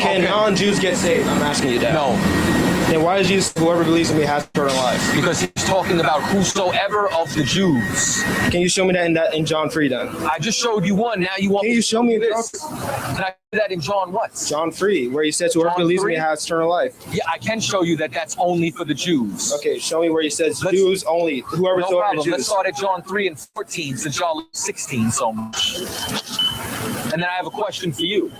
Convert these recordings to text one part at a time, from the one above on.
Can non-Jews get saved? I'm asking you that. No. Then why is Jesus, whoever believes in me has eternal life? Because he's talking about whosoever of the Jews. Can you show me that in John 3 then? I just showed you one. Now you want Can you show me this? Can I do that in John what? John 3, where he says whoever John believes in 3? me has eternal life. Yeah, I can show you that that's only for the Jews. Okay, show me where he says Jews only. Whoever No told problem. the Jews. Let's start at John 3 and 14 since y'all 16 so much. And then I have a question for you.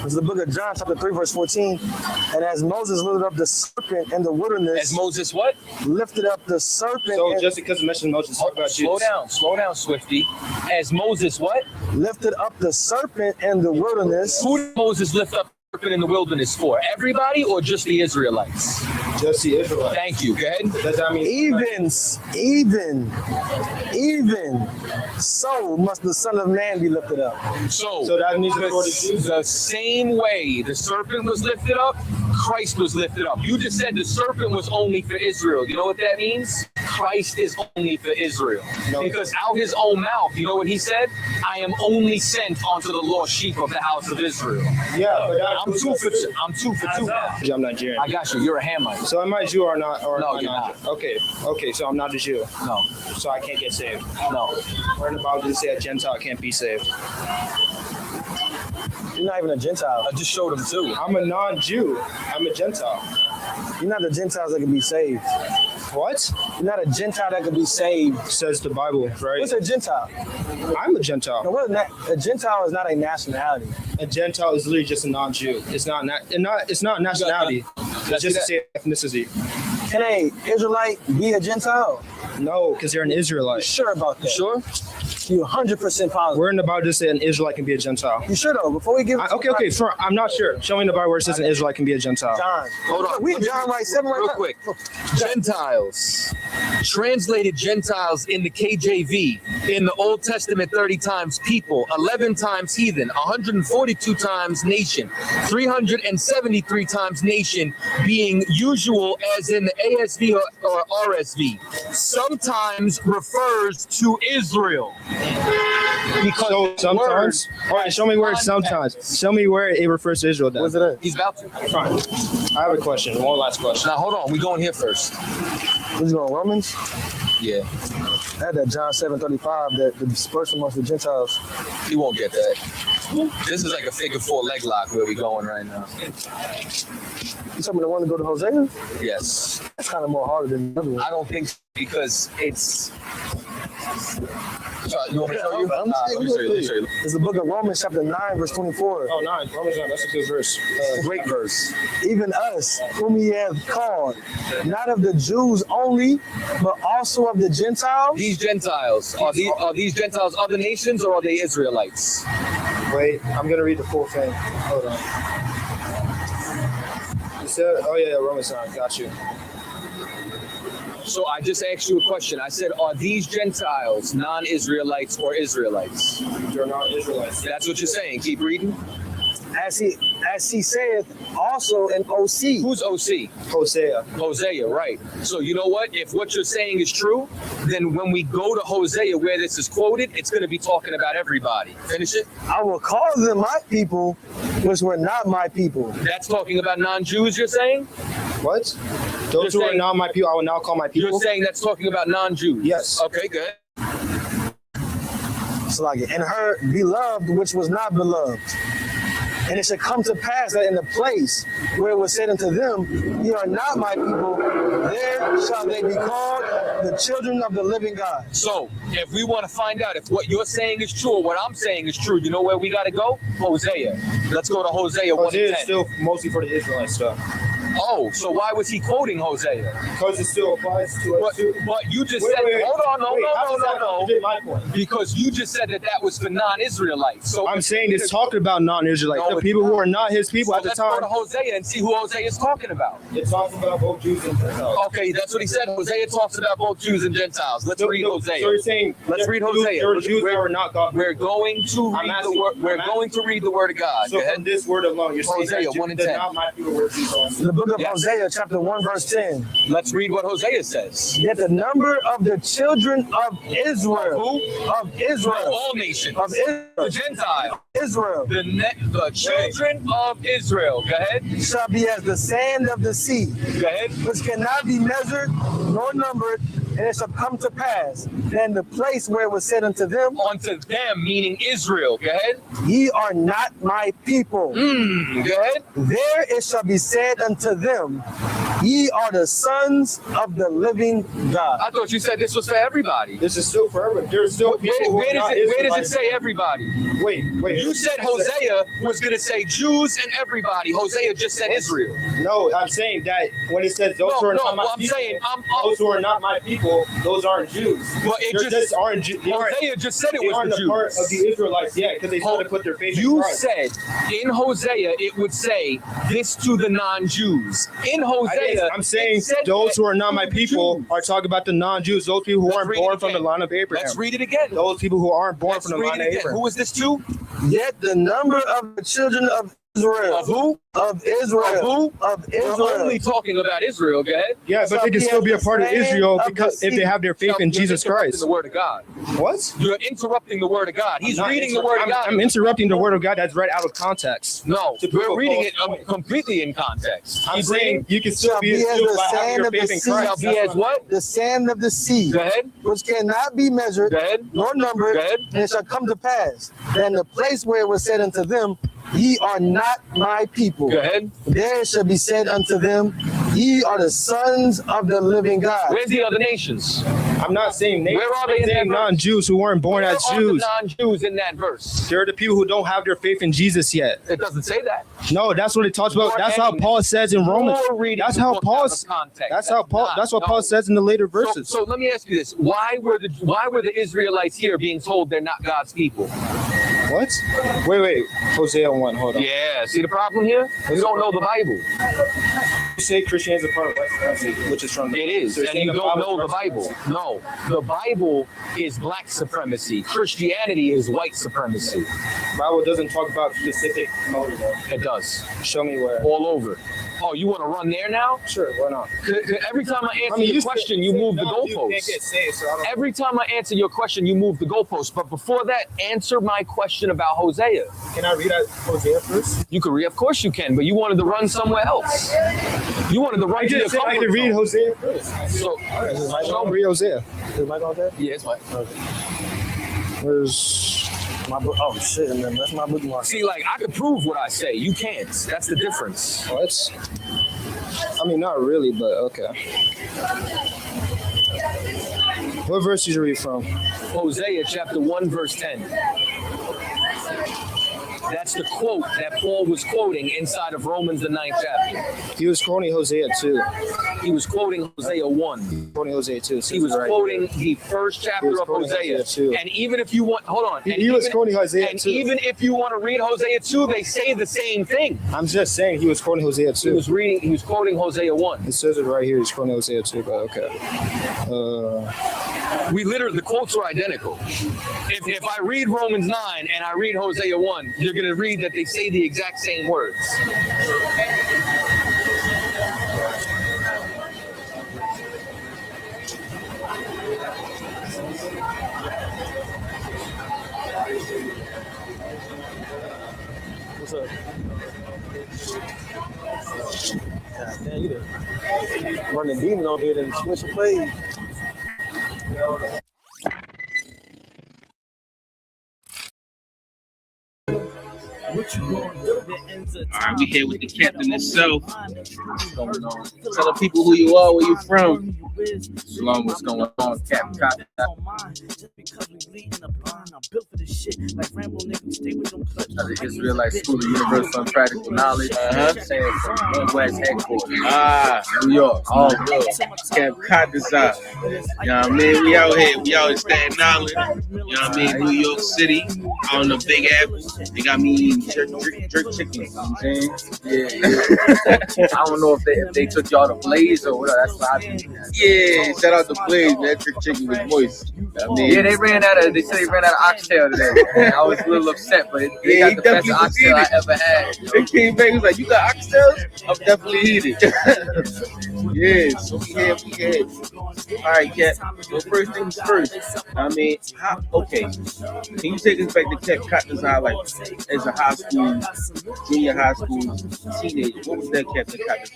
It's the book of John, chapter 3, verse 14. And as Moses lifted up the serpent in the wilderness. As Moses what? Lifted up the serpent. So just because you mentioned Moses, talk about Slow Jews. down, Swifty. As Moses what? Lifted up the serpent in the wilderness. Who did Moses lift up the serpent in the wilderness for? Everybody or just the Israelites? Just the Israelites. Thank you. Go ahead. Does that mean Even so must the Son of Man be lifted up. So that means the same way the serpent was lifted up, Christ was lifted up. You just said the serpent was only for Israel. You know what that means? Christ is only for Israel. No. Because out his own mouth, you know what he said? I am only sent unto the lost sheep of the house of Israel. Yeah, but I'm two for two. I'm Nigerian. I got you. You're a Hamite. So am I Jew or not? Or No, am I you're not. Okay, so I'm not a Jew. No. So I can't get saved. No. Where in the Bible did it say a Gentile can't be saved? You're not even a Gentile. I just showed him too. I'm a non-Jew. I'm a Gentile. You're not the Gentiles that can be saved. What? You're not a Gentile that can be saved. Says the Bible, right? What's a Gentile? I'm a Gentile. No, a Gentile is not a nationality. A Gentile is literally just a non-Jew. It's not nationality. It's just a same ethnicity. Can a Israelite be a Gentile? No, because they're an Israelite. You sure about that? You sure? You 100% positive. We're in the Bible to say an Israelite can be a Gentile. You sure though? Before we give okay, sure. I'm not sure. Show me in the Bible where it says an Israelite can be a Gentile. John. Hold on. We John right 7 right real now. quick. Gentiles. Translated Gentiles in the KJV. In the Old Testament, 30 times people, 11 times heathen, 142 times nation, 373 times nation, being usual as in the ASV or RSV. Sometimes refers to Israel. Because so sometimes, all right, show me where it's sometimes. Show me where it refers to Israel then. What's it at? He's about to. Fine. I have a question. One last question. Now hold on, we going here first. Who's going Romans? Yeah. I had that John 7:35 that the dispersion amongst the Gentiles. He won't get that. This is like a figure 4 leg lock where we going right now. You told me the one to go to Hosea? Yes. That's kind of more harder than the other one. I don't think so, because it's. You want me to show you? Let me show you. It's the book of Romans chapter 9 verse 24. Oh, 9. Romans 9. That's a good verse. Great verse. Even us, whom he hath called, not of the Jews only, but also of the Gentiles. These Gentiles, are these Gentiles other nations or are they Israelites? Wait, I'm going to read the full thing. Hold on. You said, oh yeah, Romans 9. Got you. So I just asked you a question. I said, are these Gentiles non-Israelites or Israelites? They're not Israelites. That's what you're saying. Keep reading. As he saith also in OC. Who's OC? Hosea. Hosea, right. So you know what? If what you're saying is true, then when we go to Hosea where this is quoted, it's going to be talking about everybody. Finish it. I will call them my people, which were not my people. That's talking about non-Jews, you're saying? What? Those who are not my people, I will now call my people. You're saying that's talking about non-Jews? Yes. Okay, good. So like, and her beloved, which was not beloved. And it shall come to pass that in the place where it was said unto them, ye are not my people, there shall they be called the children of the living God. So, if we want to find out if what you're saying is true or what I'm saying is true, you know where we got to go? Hosea. Let's go to Hosea 1:10. Hosea is still mostly for the Israelite stuff. Oh, so why was he quoting Hosea? Because it still applies to us. But you just said, hold on, no. My point. Because you just said that was for non-Israelites. So I'm saying it's talking about non-Israelites, the people who are not his people at the time. Let's go to Hosea and see who Hosea is talking about. It talks about both Jews and Gentiles. Okay, that's what he said. Hosea talks about both Jews and Gentiles. Let's read Hosea. So you're saying let's read Hosea. There are Jews that are not God. We're going to read the word. We're going to read the word of God. So from this word alone, you're saying Hosea 1:10. not my people were Jews also. The book book of Yes. Hosea, chapter 1, verse 10. Let's read what Hosea says. Yet the number of the children of Israel, Who? of Israel, All nations. of The Israel, Gentile. Israel, The children of Israel. Go ahead. shall be as the sand of the sea, Go ahead. which cannot be measured nor numbered, and it shall come to pass that in the place where it was said unto them, Unto them, meaning Israel. Go ahead. ye are not my people. Go ahead. There it shall be said unto them, ye are the sons of the living God. I thought you said this was for everybody. This is still forever. There's still people who are not Where does it Israelites. say everybody? Wait. You said Hosea was going to say Jews and everybody. Hosea just said Israel. No, I'm saying that when it says those who are not my I'm people, saying those who are not my people, those aren't Jews. But it They're just aren't Jews. Hosea just said it They was aren't the a part of Jews. the Israelites yet because they still put their faith in You Christ. said in Hosea it would say this to the non-Jews. In Hosea, I'm saying it said those who are not to my the people Jews. are talking about the non-Jews, those people who Let's aren't read it born from the again. line of Abraham. Let's read it again. Those people who aren't born Let's from the read line it of again. Abraham. Who is this to? Yet the number of the children of Israel, Of who? of Israel, Of of We're Israel, only talking about Israel. Go ahead. Yeah, but they can still be a part of Israel because if they have their faith in You're Jesus interrupting Christ. The word of God. What? You're interrupting the word of God. He's I'm not reading the word of God. I'm interrupting the word of God that's read out of context. No, To prove we're a reading false it point. completely in context. I'm He's saying reading. you can still Shall be be as still the by having sand your of the faith in sea. Christ. Shall be That's as what? the sand of the sea, Go ahead. which cannot be measured Go ahead. nor numbered, Go ahead. and it shall come to pass that in the place where it was said unto them, ye are not my people, Go ahead. there it shall be said unto them, ye are the sons of the living God. Where's the other nations? I'm not saying nations. Where are they I'm in saying that verse? non-Jews who weren't born Where as are Jews. the non-Jews in that verse? They're the people who don't have their faith in Jesus yet. It doesn't say that. No, that's what it talks about. That's how Paul says in Romans. You're reading That's the how book Paul. out of context. That's how Paul. That's what Paul No. says in the later verses. So let me ask you this: Why were the Israelites here being told they're not God's people? What? Wait. Hosea 1. Hold on. Yeah. See the problem here? You don't know the Bible. You say Christianity is a part of white supremacy, which is from It is, So you're and saying you the don't Bible know is the Bible. No, the Bible is black supremacy. Christianity is white supremacy. The Bible doesn't talk about specific color though. It does. Show me where. All over. Oh, you want to run there now? Sure, why not? Every time I answer your question, you move the You can't goalposts. get saved, so I don't. Every time I answer your question, you move the goalposts. But before that, answer my question about Hosea. Can I read out Hosea first? You can read, of course you can, but you wanted to run somewhere else. You wanted to run I to your just said I comfort can read zone. Hosea first. So, Show me read Hosea. Is my on there? yeah, it's fine. Where's My book. Oh shit, man, that's my bookmark. See, like, I could prove what I say. You can't. That's the difference. what? I mean, not really, but okay. What verse did you read from? Hosea chapter 1, verse 10. That's the quote that Paul was quoting inside of Romans, the 9th chapter. He was quoting Hosea 2. He was quoting Hosea 1. Quoting Hosea 2. So He was right quoting the first He chapter was of quoting Hosea. Hosea 2. And even if you want, hold on. And He was even- quoting Hosea And 2. even if you want to read Hosea 2, they say the same thing. I'm just saying he was quoting Hosea 2. He was quoting Hosea 1. It says it right here. He's quoting Hosea 2, but okay. We literally, the quotes are identical. If I read Romans 9 and I read Hosea 1, you're going to read that they say the exact same words. What's up? God damn, you done run the demon over here and switch the plays. All right, we here with the captain himself. Tell the people who you are, where you from. Shalom, what's going on, Captain Cotta? The Israelite School of Universal and Practical Knowledge. Saying from Midwest headquarters. New York. All good. Captain Cotta's out. You know what I mean? We out here, Staten Island. You know what I mean? New York City, on the Big Apple. They got me jerk chicken. You know what I'm saying? Yeah. I don't know if they took y'all to Blaze or whatever. That's what I think. Yeah, shout out to Blaze, man. That jerk chicken was moist. I mean, Yeah, they said they ran out of oxtail today. And I was a little upset, but they got the best oxtail I ever had. They came back, he was like, "You got oxtails? I'm definitely eating." Yeah, so we had. All right, Cat. So first things first. I mean, okay. Can you take us back to Cat Cotton's like as a high school, junior high school teenager? What was that Captain Cotton's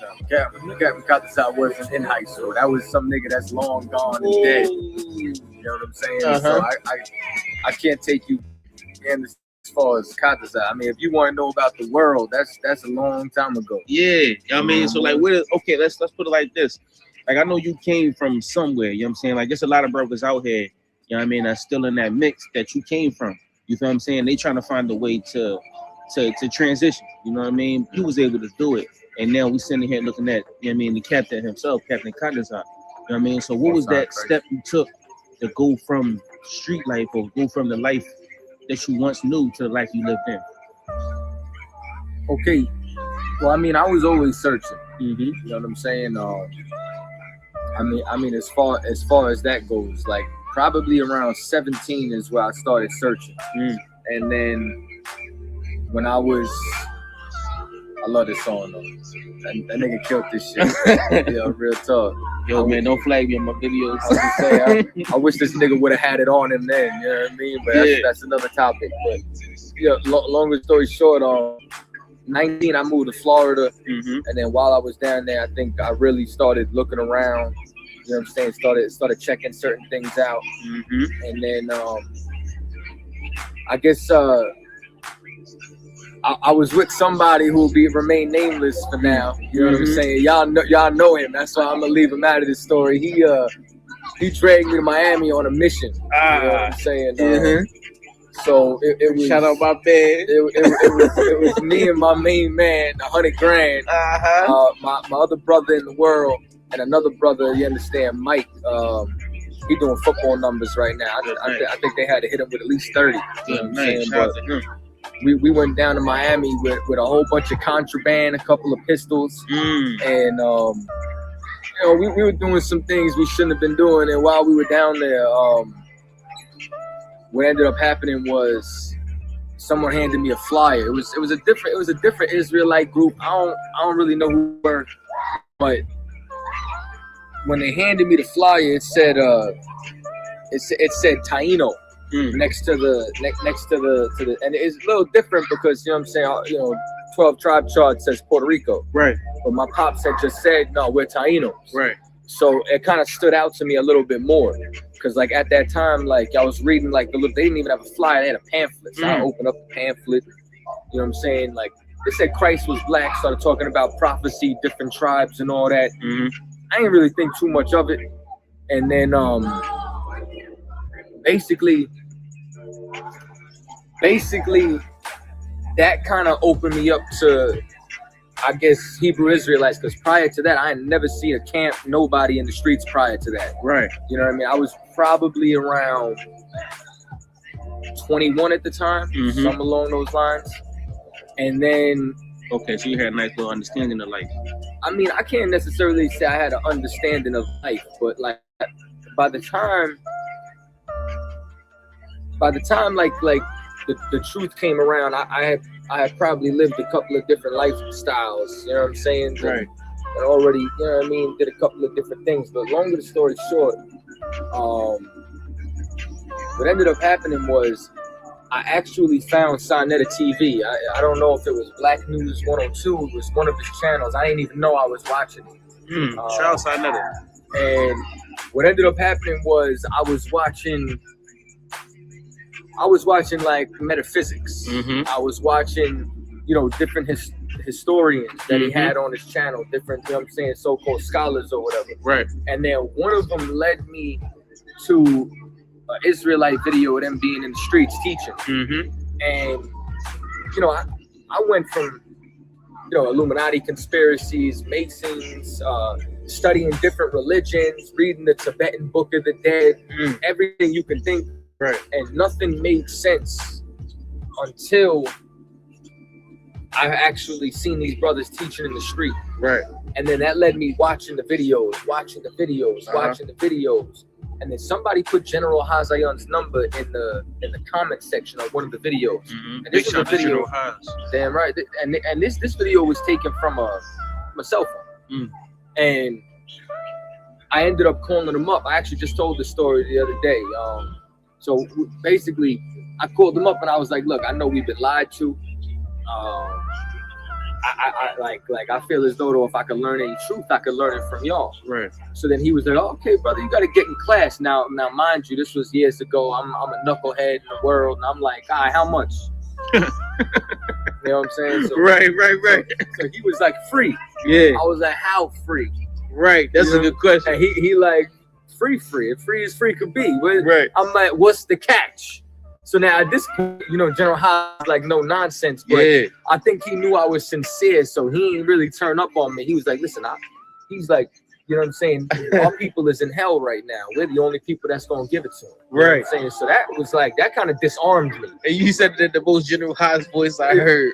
Captain Cotton's wasn't in high school. That was some nigga that's long gone and dead. You know what I'm saying? So I can't take you in as far as Cotton's. I mean, if you want to know about the world, that's a long time ago. Yeah, I mean, so like, okay, let's put it like this. Like, I know you came from somewhere, you know what I'm saying? Like, there's a lot of brothers out here, you know what I mean, that's still in that mix that you came from. You feel what I'm saying? They trying to find a way to transition, you know what I mean? You was able to do it. And now we sitting here looking at, you know what I mean, the captain himself, Captain Cotton's. You know what I mean? So what was that step you took to go from street life or go from the life that you once knew to the life you lived in? Okay. Well, I mean, I was always searching. Mm-hmm. You know what I'm saying? I mean, as far as that goes, like probably around 17 is where I started searching. And then when I love this song though. That nigga killed this shit. Yeah, real talk. Yo, man, don't flag me on my videos. I was just saying, I wish this nigga would have had it on him then. You know what I mean? But that's another topic. But yeah, longer story short, 19, I moved to Florida, and then while I was down there, I think I really started looking around. You know what I'm saying? Started checking certain things out, and then I guess I was with somebody who will remain nameless for now. You know what I'm saying? Y'all know him. That's why I'm gonna leave him out of this story. He dragged me to Miami on a mission. You know what I'm saying? So it was, shout out my band. It was me and my main man, $100 grand. My other brother in the world and another brother, you understand, Mike. He doing football numbers right now. I think they had to hit him with at least 30. You know what I'm saying? But we went down to Miami with a whole bunch of contraband, a couple of pistols, and you know, we were doing some things we shouldn't have been doing. And while we were down there, what ended up happening was someone handed me a flyer. It was a different Israelite group. I don't really know who they were, but when they handed me the flyer, it said Taino next to the and it's a little different because you know what I'm saying, you know, 12 tribe chart says Puerto Rico, right? But my pops had just said no, we're Tainos, right? So it kind of stood out to me a little bit more because like at that time, like I was reading like they didn't even have a flyer, they had a pamphlet. So I opened up the pamphlet, you know what I'm saying? Like they said Christ was black, started talking about prophecy, different tribes and all that. I didn't really think too much of it. And then basically that kind of opened me up to, I guess, Hebrew Israelites, because prior to that, I had never seen a camp, nobody in the streets prior to that. Right. You know what I mean? I was probably around 21 at the time, something along those lines. And then... Okay, so you had a nice little understanding of life. I mean, I can't necessarily say I had an understanding of life, but like by the time like the truth came around, I had probably lived a couple of different lifestyles, you know what I'm saying? Right. And already, you know what I mean, did a couple of different things. But longer the story short, what ended up happening was I actually found Sinetta TV. I don't know if it was Black News 102. It was one of his channels. I didn't even know I was watching it. Shout out Sinetta. And what ended up happening was I was watching like metaphysics. I was watching, you know, different historians that he had on his channel, different, you know what I'm saying, so-called scholars or whatever. Right. And then one of them led me to an Israelite video of them being in the streets teaching. And, you know, I went from, you know, Illuminati conspiracies, Masons, studying different religions, reading the Tibetan Book of the Dead, everything you can think. Right. And nothing made sense until I actually seen these brothers teaching in the street. Right. And then that led me watching the videos. And then somebody put General Hazayun's number in the comment section of one of the videos. Mm-hmm. And this is a video. Damn right. And this video was taken from my cell phone. And I ended up calling him up. I actually just told the story the other day. So basically, I called him up and I was like, "Look, I know we've been lied to. I feel as though if I could learn any truth, I could learn it from y'all." Right. So then he was like, "Oh, okay, brother, you got to get in class now." Now, mind you, this was years ago. I'm a knucklehead in the world, and I'm like, "All right, how much?" You know what I'm saying? So, Right. So he was like, "Free." Yeah. I was like, "How free?" Right. That's a good question. And he like, free. If free as free could be. Right. I'm like, "What's the catch?" So now at this point, General Haas like no nonsense, but I think he knew I was sincere, so he didn't really turn up on me. He was like, "Listen, he's like, you know what I'm saying? Our people is in hell right now. We're the only people that's gonna give it to him." You know what I'm saying? So that was like that kind of disarmed me. And you said that the most General Haas voice I heard.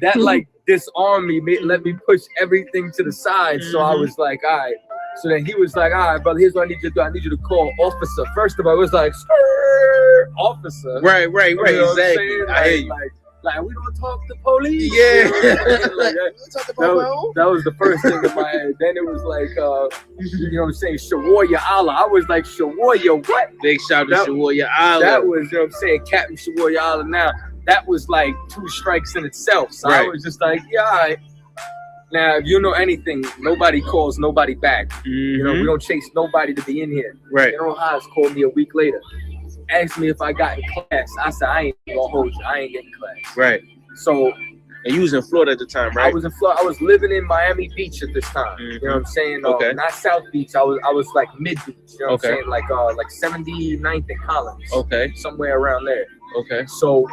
that like disarmed me, let me push everything to the side. So I was like, all right. So then he was like, "All right, brother, here's what I need you to do. I need you to call officer." First of all, it was like, officer. Right. You know what I'm Exactly. saying? I hear you. Like we don't talk to police. Yeah. Like that was the first thing in my head. Then it was like, you know what I'm saying, Shawarya Allah. I was like, Shawarya what? Big shout to Shawarya Allah. That was, you know what I'm saying, Captain Shawarya Allah. Now, that was like 2 strikes in itself. So I was just like, yeah, all right. Now, if you know anything, nobody calls nobody back. You know, we don't chase nobody to be in here. Right. General Haas called me a week later, asked me if I got in class. I said, "I ain't gonna hold you. I ain't getting class." Right. So, and you was in Florida at the time, right? I was in Florida. I was living in Miami Beach at this time. You know what I'm saying? Okay. Not South Beach. I was like mid beach. You know what Okay. I'm saying? Like 79th and Collins. Okay. Somewhere around there. Okay. So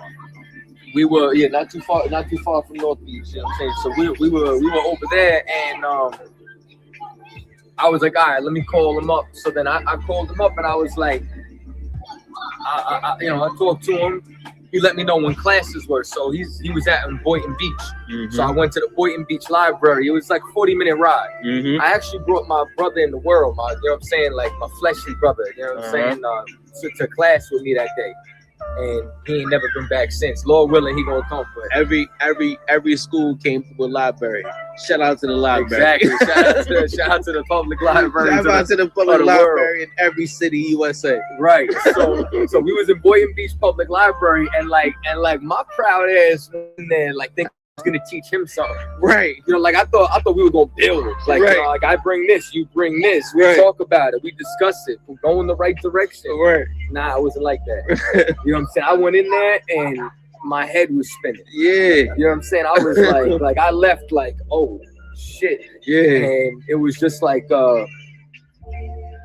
we were not too far from North Beach. You know what I'm saying? So we were over there, and I was like, all right, let me call him up. So then I called him up, and I was like, I talked to him. He let me know when classes were. So he was at Boynton Beach. So I went to the Boynton Beach Library. It was like a 40-minute ride. I actually brought my brother in the world, you know what I'm saying, like my fleshly brother, you know what I'm saying, to class with me that day. And he ain't never been back since. Lord willing, he gonna come. But every school came to a library. Shout out to the library. Exactly. Shout out to the public library. Shout out to the public library in every city, USA. Right. So we was in Boynton Beach Public Library, and like my proud ass in there, like think I was gonna teach him something. Right. You know, like I thought we were gonna build. Like, you know, like I bring this, you bring this. We talk about it. We discuss it. We go in the right direction. Right. Nah, I wasn't like that. You know what I'm saying? I went in there and my head was spinning. Yeah. You know what I'm saying? I was like I left like, oh shit. Yeah. And it was just like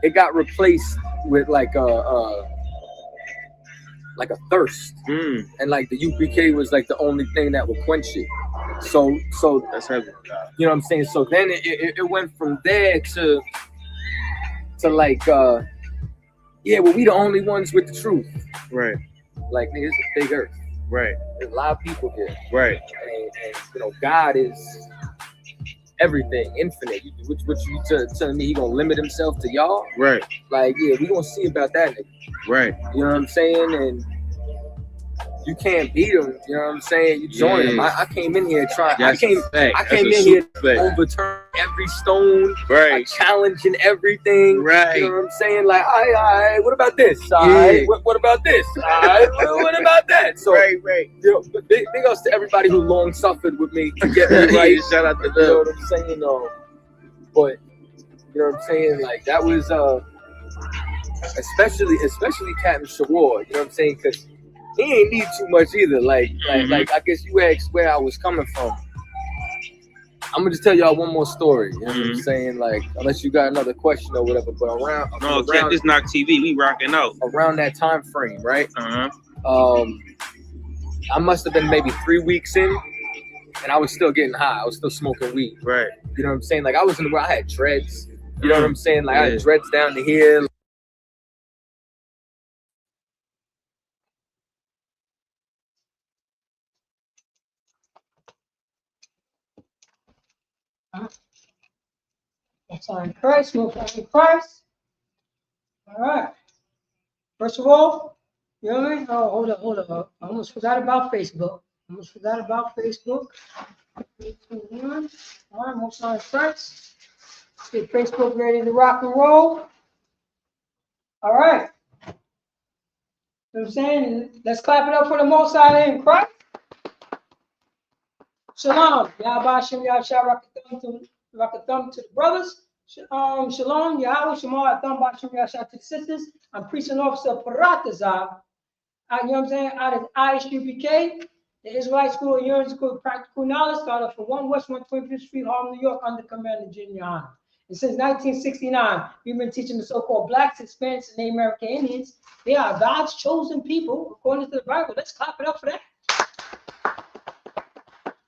it got replaced with like a thirst. And like the UPK was like the only thing that would quench it. So that's heavy. You know what I'm saying? So then it went from there to like well, we the only ones with the truth. Right. Like, nigga, it's a big earth. Right. There's a lot of people here. Right. And you know, God is everything, infinite. Which you telling me he gonna limit himself to y'all? Right. Like, yeah, we gonna see about that nigga. Right. You know what I'm saying? And you can't beat him. You know what I'm saying? You join him. I came in here trying. I came in here to overturn every stone. Right. Challenging everything. Right. You know what I'm saying? Like, all right, what about this? All right, what about this? All right, what about that? So, right. You know, big ups to everybody who long suffered with me to get me right. Shout out to them. You know what I'm saying? But you know what I'm saying? Like, that was especially Captain Shawar. You know what I'm saying? Because he ain't need too much either. Like I guess you asked where I was coming from. I'm gonna just tell y'all one more story. You know what I'm saying? Like, unless you got another question or whatever. But around this Knock TV, we rocking out. Around that time frame, right? I must have been maybe 3 weeks in, and I was still getting high. I was still smoking weed. Right. You know what I'm saying? Like, I was I had dreads. You know what I'm saying? Like, I had dreads down to here. Most High in Christ, Most High in Christ. All right. First of all, you know what I mean? Oh, hold up. I almost forgot about Facebook. Three, two, one. All right, Most High in Christ. Let's get Facebook ready to rock and roll. All right. You know what I'm saying? Let's clap it up for the Most High in Christ. Shalom. Yahweh Shem Yahshua Rakathum to the brothers. Shalom. Yahweh Shema Atham Bashem Yahshua to the sisters. I'm preaching officer Paratazar. You know what I'm saying? Out of ISUPK, the Israelite School of Yearning School of Practical Knowledge, started for 1 West 125th Street, Harlem, New York, under Commander Junior Honor. And since 1969, we've been teaching the so-called Blacks, Hispanics, and Native American Indians. They are God's chosen people, according to the Bible. Let's clap it up for that.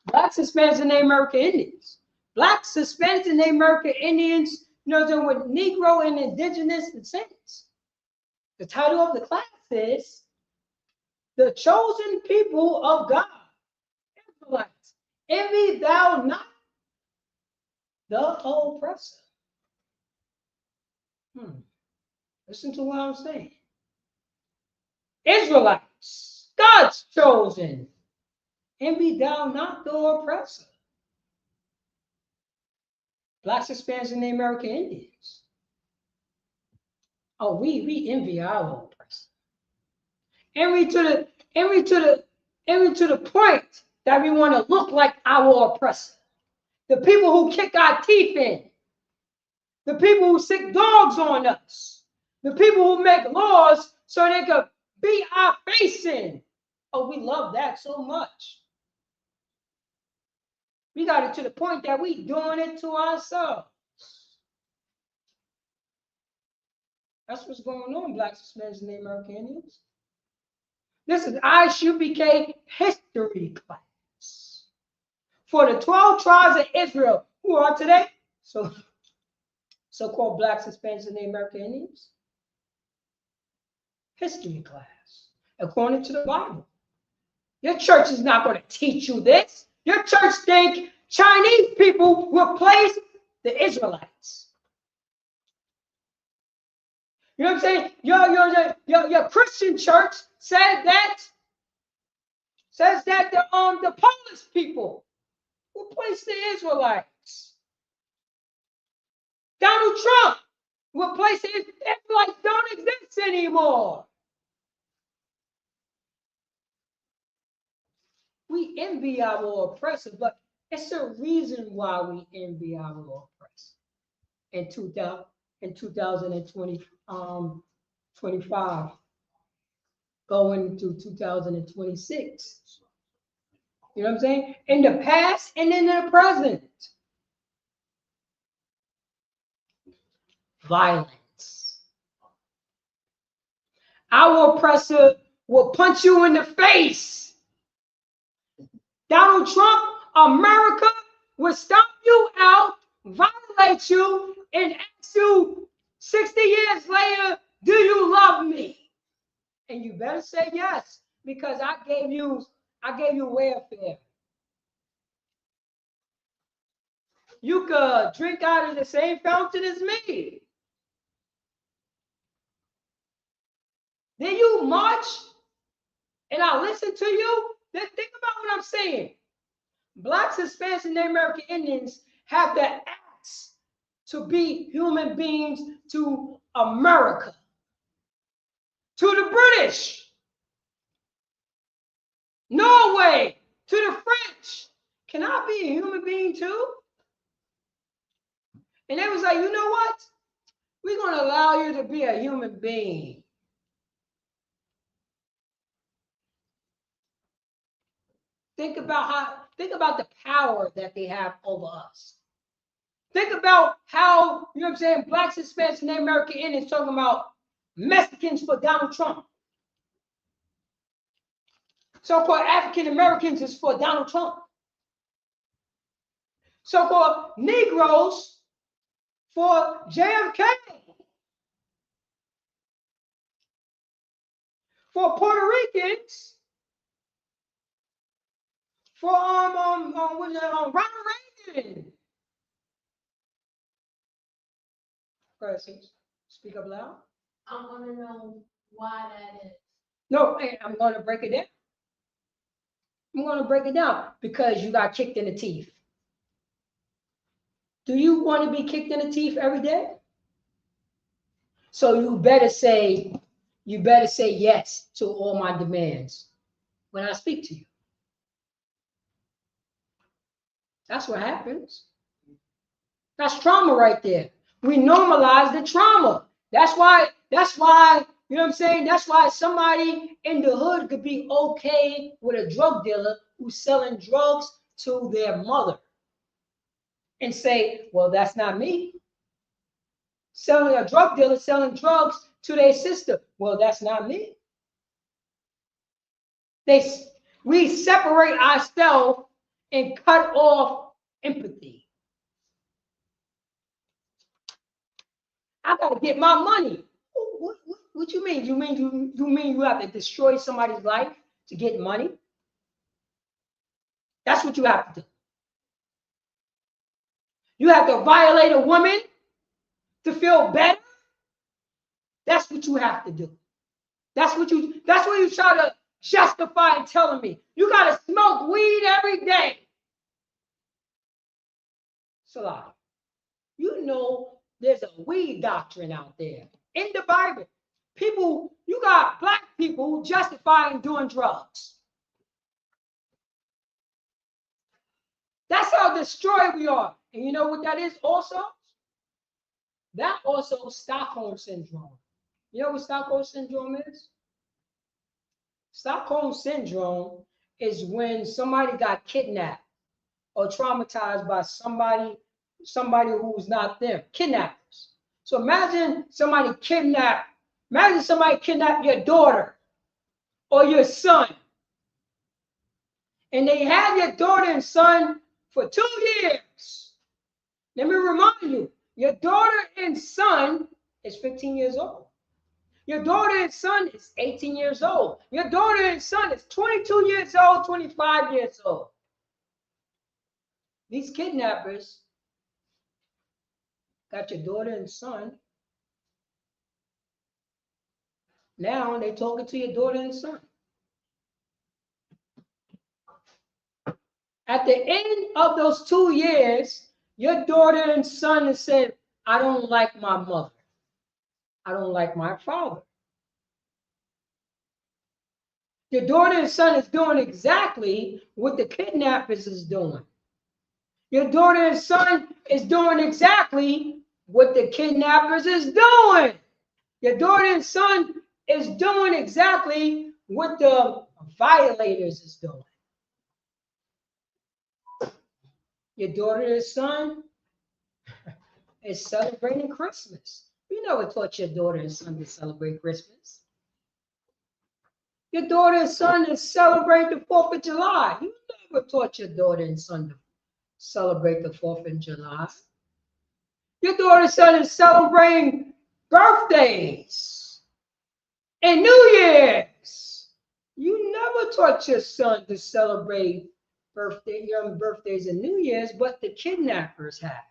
Blacks, Hispanics, and Native American Indians. Blacks, Hispanics, and Native American Indians, you know, they're with Negro and Indigenous descendants. The title of the class is The Chosen People of God. Israelites, envy thou not the oppressor. Listen to what I'm saying. Israelites, God's chosen. Envy thou not the oppressor. Blacks, Hispanics, and Native American Indians. Oh, we envy our oppressor. Envy to the point that we want to look like our oppressor. The people who kick our teeth in. The people who sick dogs on us. The people who make laws so they could beat our face in. Oh, we love that so much. We got it to the point that we doing it to ourselves. That's what's going on, Blacks, Hispanics, and Native American Indians. This is ISUPK history class for the 12 tribes of Israel, who are today so-called Blacks, Hispanics, and Native American Indians. History class, according to the Bible. Your church is not going to teach you this. Your church think Chinese people replaced the Israelites. You know what I'm saying? Your Christian church says that the Polish people replaced the Israelites. Donald Trump replaced the Israelites don't exist anymore. We envy our oppressor, but it's a reason why we envy our oppressor. In 2025, going to 2026. You know what I'm saying? In the past and in the present. Violence. Our oppressor will punch you in the face. Donald Trump, America will stomp you out, violate you, and ask you 60 years later, do you love me? And you better say yes, because I gave you welfare. You could drink out of the same fountain as me. Then you march and I listen to you. Then think about what I'm saying. Blacks, Hispanics, and Native American Indians have the acts to be human beings to America, to the British, Norway, to the French. Can I be a human being too? And they was like, you know what? We're going to allow you to be a human being. Think about the power that they have over us. Think about how, you know what I'm saying, Blacks, Hispanics, and Native American Indians talking about Mexicans for Donald Trump. So-called African Americans is for Donald Trump. So-called Negroes for JFK. For Puerto Ricans for Ronald Reagan. Persons, speak up loud. I want to know why that is. No, I'm going to break it down. I'm going to break it down because you got kicked in the teeth. Do you want to be kicked in the teeth every day? So you better say yes to all my demands when I speak to you. That's what happens. That's trauma right there. We normalize the trauma. That's why, you know what I'm saying? That's why somebody in the hood could be okay with a drug dealer who's selling drugs to their mother and say, well, that's not me. Selling a drug dealer selling drugs to their sister. Well, that's not me. We separate ourselves and cut off empathy. I gotta get my money. What you mean? You mean you have to destroy somebody's life to get money? That's what you have to do. You have to violate a woman to feel better. That's what you have to do. That's what you try to justify and telling me. You gotta smoke weed every day. Salah. You know there's a weed doctrine out there in the Bible. People, you got black people who justifying doing drugs. That's how destroyed we are. And you know what that is also? That also Stockholm Syndrome. You know what Stockholm Syndrome is? Stockholm Syndrome is when somebody got kidnapped or traumatized by somebody who's not them, kidnappers. So imagine somebody kidnapped your daughter or your son. And they have your daughter and son for 2 years. Let me remind you, your daughter and son is 15 years old. Your daughter and son is 18 years old. Your daughter and son is 22 years old, 25 years old. These kidnappers got your daughter and son. Now they're talking to your daughter and son. At the end of those 2 years, your daughter and son has said, I don't like my mother. I don't like my father. Your daughter and son is doing exactly what the kidnappers is doing. Your daughter and son is doing exactly what the kidnappers is doing. Your daughter and son is doing exactly what the violators is doing. Your daughter and son is celebrating Christmas. You never taught your daughter and son to celebrate Christmas. Your daughter and son is celebrating the 4th of July. You never taught your daughter and son to celebrate the 4th of July. Your daughter and son is celebrating birthdays and New Year's. You never taught your son to celebrate young birthdays and New Year's, but the kidnappers have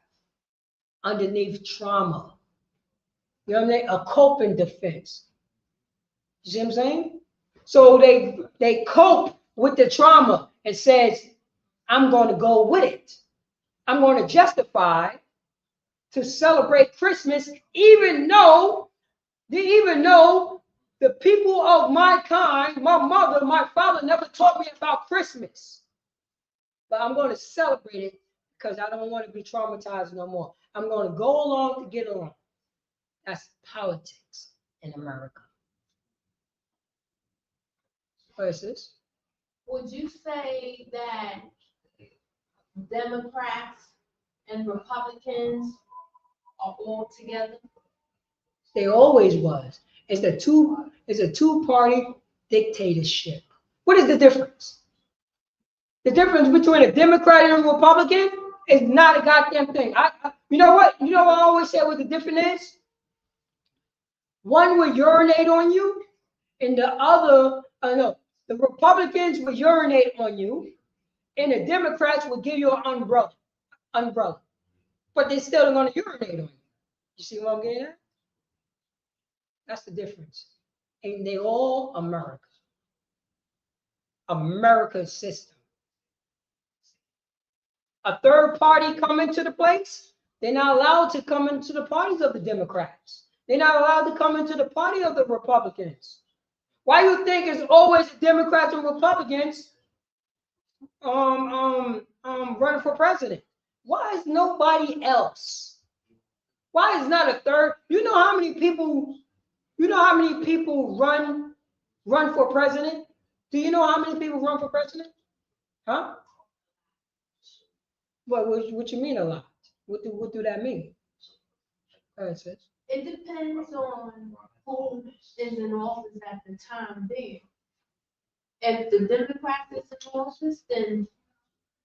underneath trauma. You know what I mean? A coping defense. You see what I'm saying? So they cope with the trauma and says, I'm going to go with it. I'm going to justify to celebrate Christmas, even though the people of my kind, my mother, my father never taught me about Christmas. But I'm going to celebrate it because I don't want to be traumatized no more. I'm going to go along to get along. That's politics in America. What is this? Would you say that Democrats and Republicans are all together? They always was. It's a two-party dictatorship. What is the difference? The difference between a Democrat and a Republican is not a goddamn thing. You know what? You know what I always say what the difference is? One will urinate on you, and the other, the Republicans will urinate on you, and the Democrats will give you an umbrella. But they're still going to urinate on you. You see what I'm getting at? That's the difference. And they all America. America's system. A third party come into the place, they're not allowed to come into the parties of the Democrats. They're not allowed to come into the party of the Republicans. Why do you think it's always the Democrats and Republicans running for president? Why is nobody else? Why is not a third? You know how many people run for president? Do you know how many people run for president? Huh? What you mean a lot? What do that mean? It depends on who is in office at the time being. If the Democrats is in office, then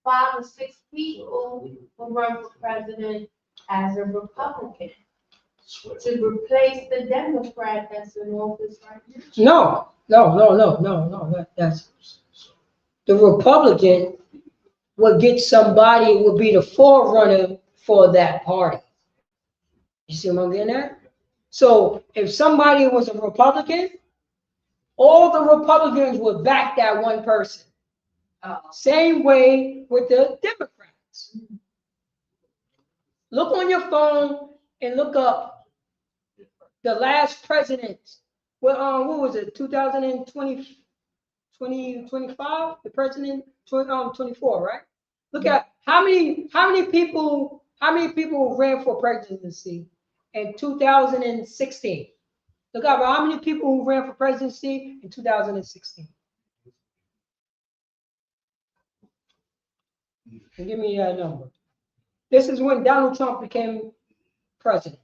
5 or 6 people will run for president as a Republican to replace the Democrat that's in office right now. No. That's the Republican would get somebody, would be the forerunner for that party. You see what I'm getting at? So if somebody was a Republican, all the Republicans would back that one person. Same way with the Democrats. Look on your phone and look up the last president. Well, what was it? 2020, 2025? The president, 24, right? Look at how many people ran for presidency in 2016. Look at how many people who ran for presidency in 2016. And give me that number. This is when Donald Trump became president.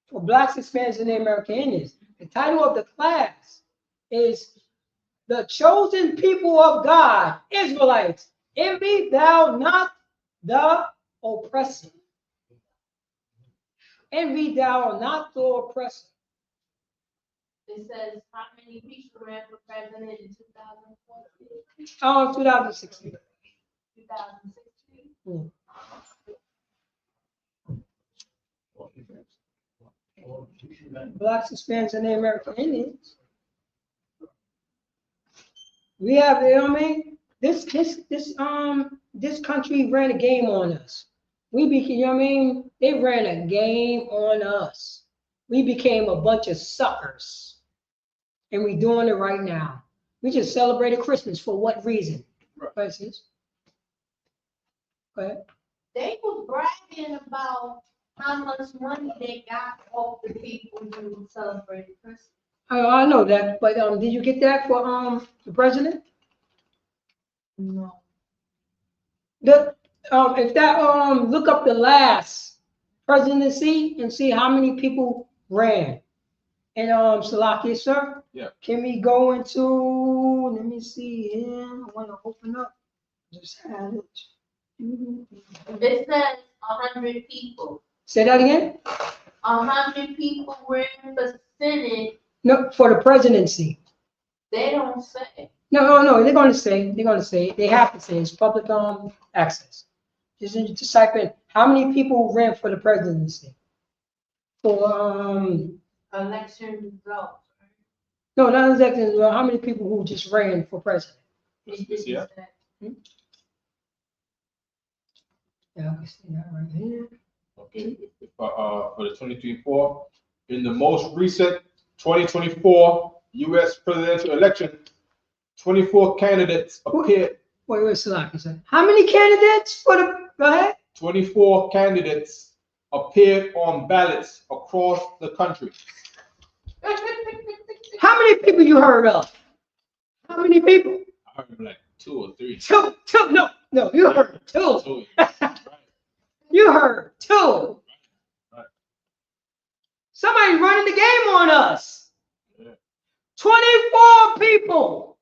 For Blacks, Hispanics, and American Indians, the title of the class is The Chosen People of God, Israelites. Envy thou not the oppressor. Envy thou not the oppressor. It says how many people ran for president in 2014? 2016. 2016. Blacks, Hispanics, and American Indians. We have, you know what I mean? This country ran a game on us. You know what I mean? They ran a game on us. We became a bunch of suckers. And we're doing it right now. We just celebrated Christmas for what reason? Right. Go ahead. They were bragging about how much money they got off the people who celebrated Christmas. I know that, but did you get that for the president? No. If that look up the last presidency and see how many people ran. And Salakia, sir. Yeah. Can we go into? Let me see here. I want to open up. Just had it. It says 100 people. Say that again. 100 people ran for Senate. No, for the presidency. They don't say. No. They're going to say. They have to say. It's public access. Just type in how many people ran for the presidency. For Election results. No, not exactly. How many people who just ran for president? This year? Yeah, I can see that right here. Okay. For the 2024, in the most recent 2024 U.S. presidential election, 24 candidates appeared. Wait, Salaki. How many candidates for the? Go ahead. 24 candidates appeared on ballots across the country. How many people you heard of? How many people? I heard like 2 or 3. Two. No, you heard 2. You heard 2. Right. Somebody's running the game on us. Yeah. 24 people.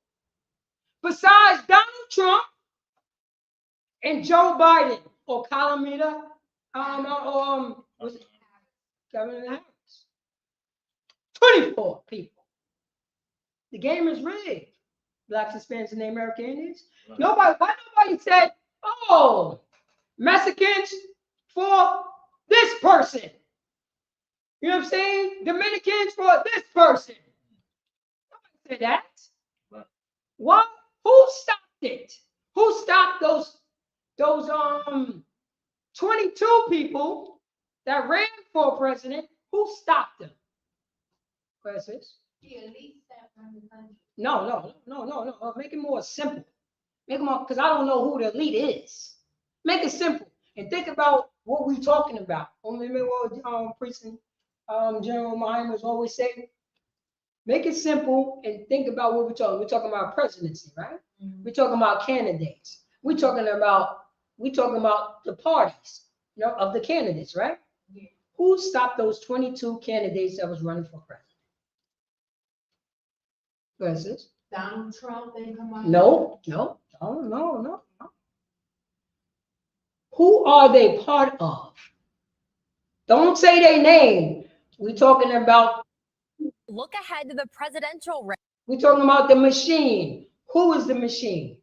Besides Donald Trump and Joe Biden or Calamita, was it Governor Harris? 24 people. The game is rigged. Blacks, Hispanics, and American Indians. Why nobody said, oh, Mexicans for this person. You know what I'm saying? Dominicans for this person. Nobody said that. Right. What? Who stopped it? Who stopped those 22 people that ran for president? Who stopped them? President? The elites that run the country. No. Make it more simple. Make it more, because I don't know who the elite is. Make it simple and think about what we're talking about. Remember what President General Mahimas always say? Make it simple and think about what we're talking. We're talking about presidency, right? Mm-hmm. We're talking about candidates. We're talking about the parties, you know, of the candidates, right? Yeah. Who stopped those 22 candidates that was running for president? President? Donald Trump didn't come out. No. Who are they part of? Don't say their name. We're talking about. Look ahead to the presidential race. We're talking about the machine. Who is the machine?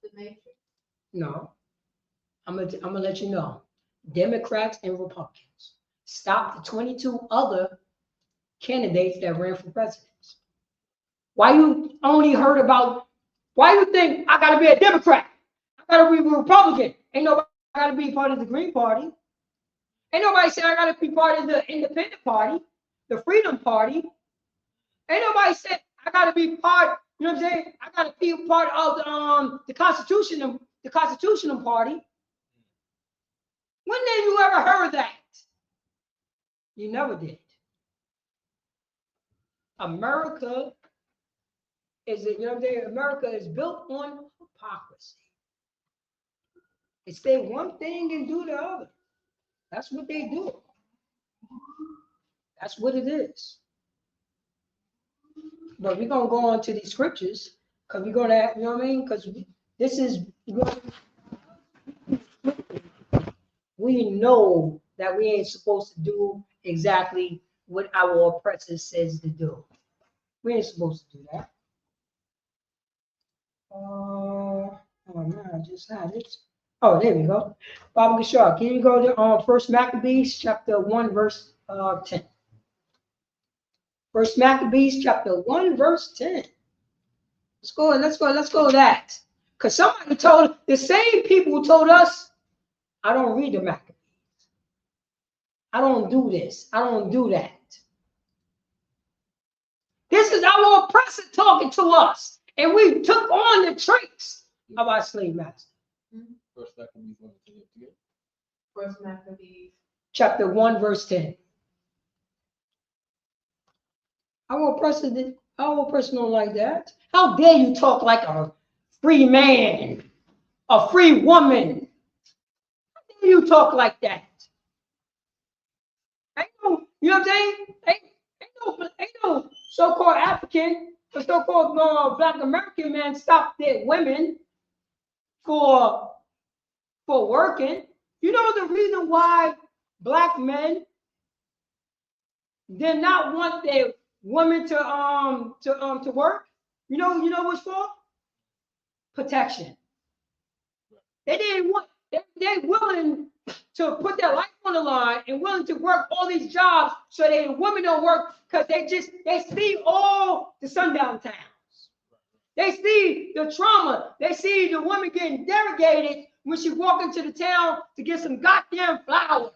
The Matrix. No. I'm gonna let you know. Democrats and Republicans. Stop the 22 other candidates that ran for president. Why you only heard about? Why you think I gotta be a Democrat? I gotta be a Republican. Ain't nobody gotta be part of the Green Party. Ain't nobody said I gotta be part of the Independent Party, the Freedom Party. Ain't nobody said I gotta be part. You know what I'm saying? I gotta be a part of the Constitutional Party. When did you ever heard that? You never did. America is it? You know what I'm saying? America is built on hypocrisy. They say one thing and do the other. That's what they do. That's what it is. But we're gonna go on to these scriptures because we're gonna, you know what I mean? Because this is, we know that we ain't supposed to do exactly what our oppressor says to do. We ain't supposed to do that. Oh man, I just had it. Oh, there we go. Baba Gashar, can you go to First Maccabees chapter 1 verse 10? First Maccabees chapter 1 verse 10. Let's go to that. Because somebody told the same people who told us, I don't read the Maccabees. I don't do this. I don't do that. This is our oppressor talking to us. And we took on the traits of our slave master. First Maccabees 1 again. First Maccabees. Chapter 1 verse 10. Our oppressor don't like that. How dare you talk like a free man, a free woman? How dare you talk like that? Ain't no, you know what I'm saying? Ain't no so-called African or so-called Black American man stop their women for working. You know the reason why Black men did not want their women to work? You know what's for? Protection. They didn't want. They're willing to put their life on the line and willing to work all these jobs so that the women don't work because they see all the sundown towns. They see the trauma. They see the woman getting derogated when she walk into the town to get some goddamn flour.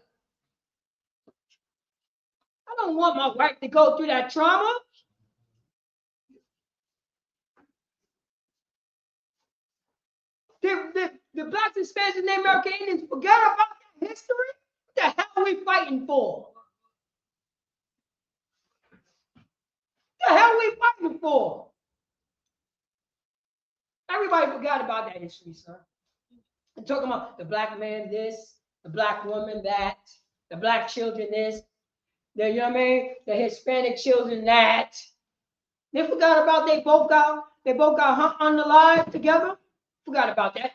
I don't want my wife to go through that trauma. The Blacks, Hispanics, and the American Indians forget about that history. What the hell are we fighting for? What the hell are we fighting for? Everybody forgot about that history, sir. I'm talking about the Black man this, the Black woman that, the Black children this, you know what I mean? The Hispanic children that. They forgot about they both got unalive together. Forgot about that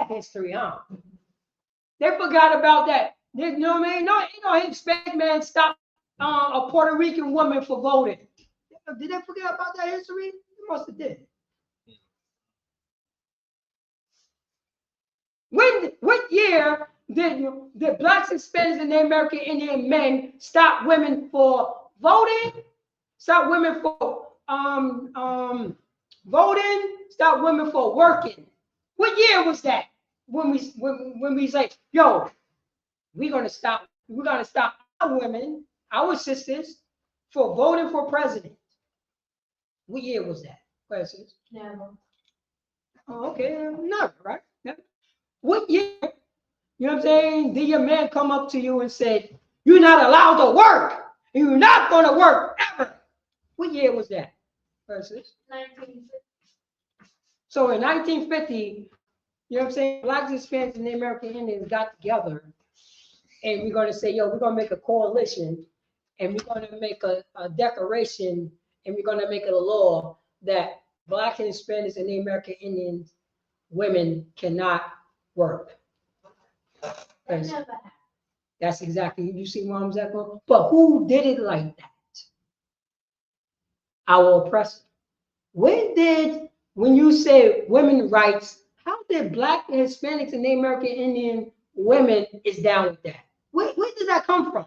history, huh? They forgot about that. You know what I mean? No Hispanic man stopped a Puerto Rican woman for voting. Did they forget about that history? They must have did. What year did blacks, Hispanics, and the American Indian men stop women for voting? Stop women for voting? Stop women for working? What year was that? When we say, yo, we're gonna stop our women, our sisters, for voting for president. What year was that? Questions? Never. Oh, okay, never, right? Never. What year? You know what I'm saying? Did your man come up to you and said, you're not allowed to work? You're not going to work ever. What year was that? Versus? 1950. So in 1950, you know what I'm saying? Blacks, Hispanics, and the American Indians got together, and we're going to say, yo, we're going to make a coalition, and we're going to make a declaration, and we're going to make it a law that Black and Hispanics and the American Indians women cannot work. That never happened. That's exactly, you see where I'm going? But who did it like that? Our oppressor. When you say women's rights, how did Black and Hispanics and the American Indian women is down with that? Where did that come from?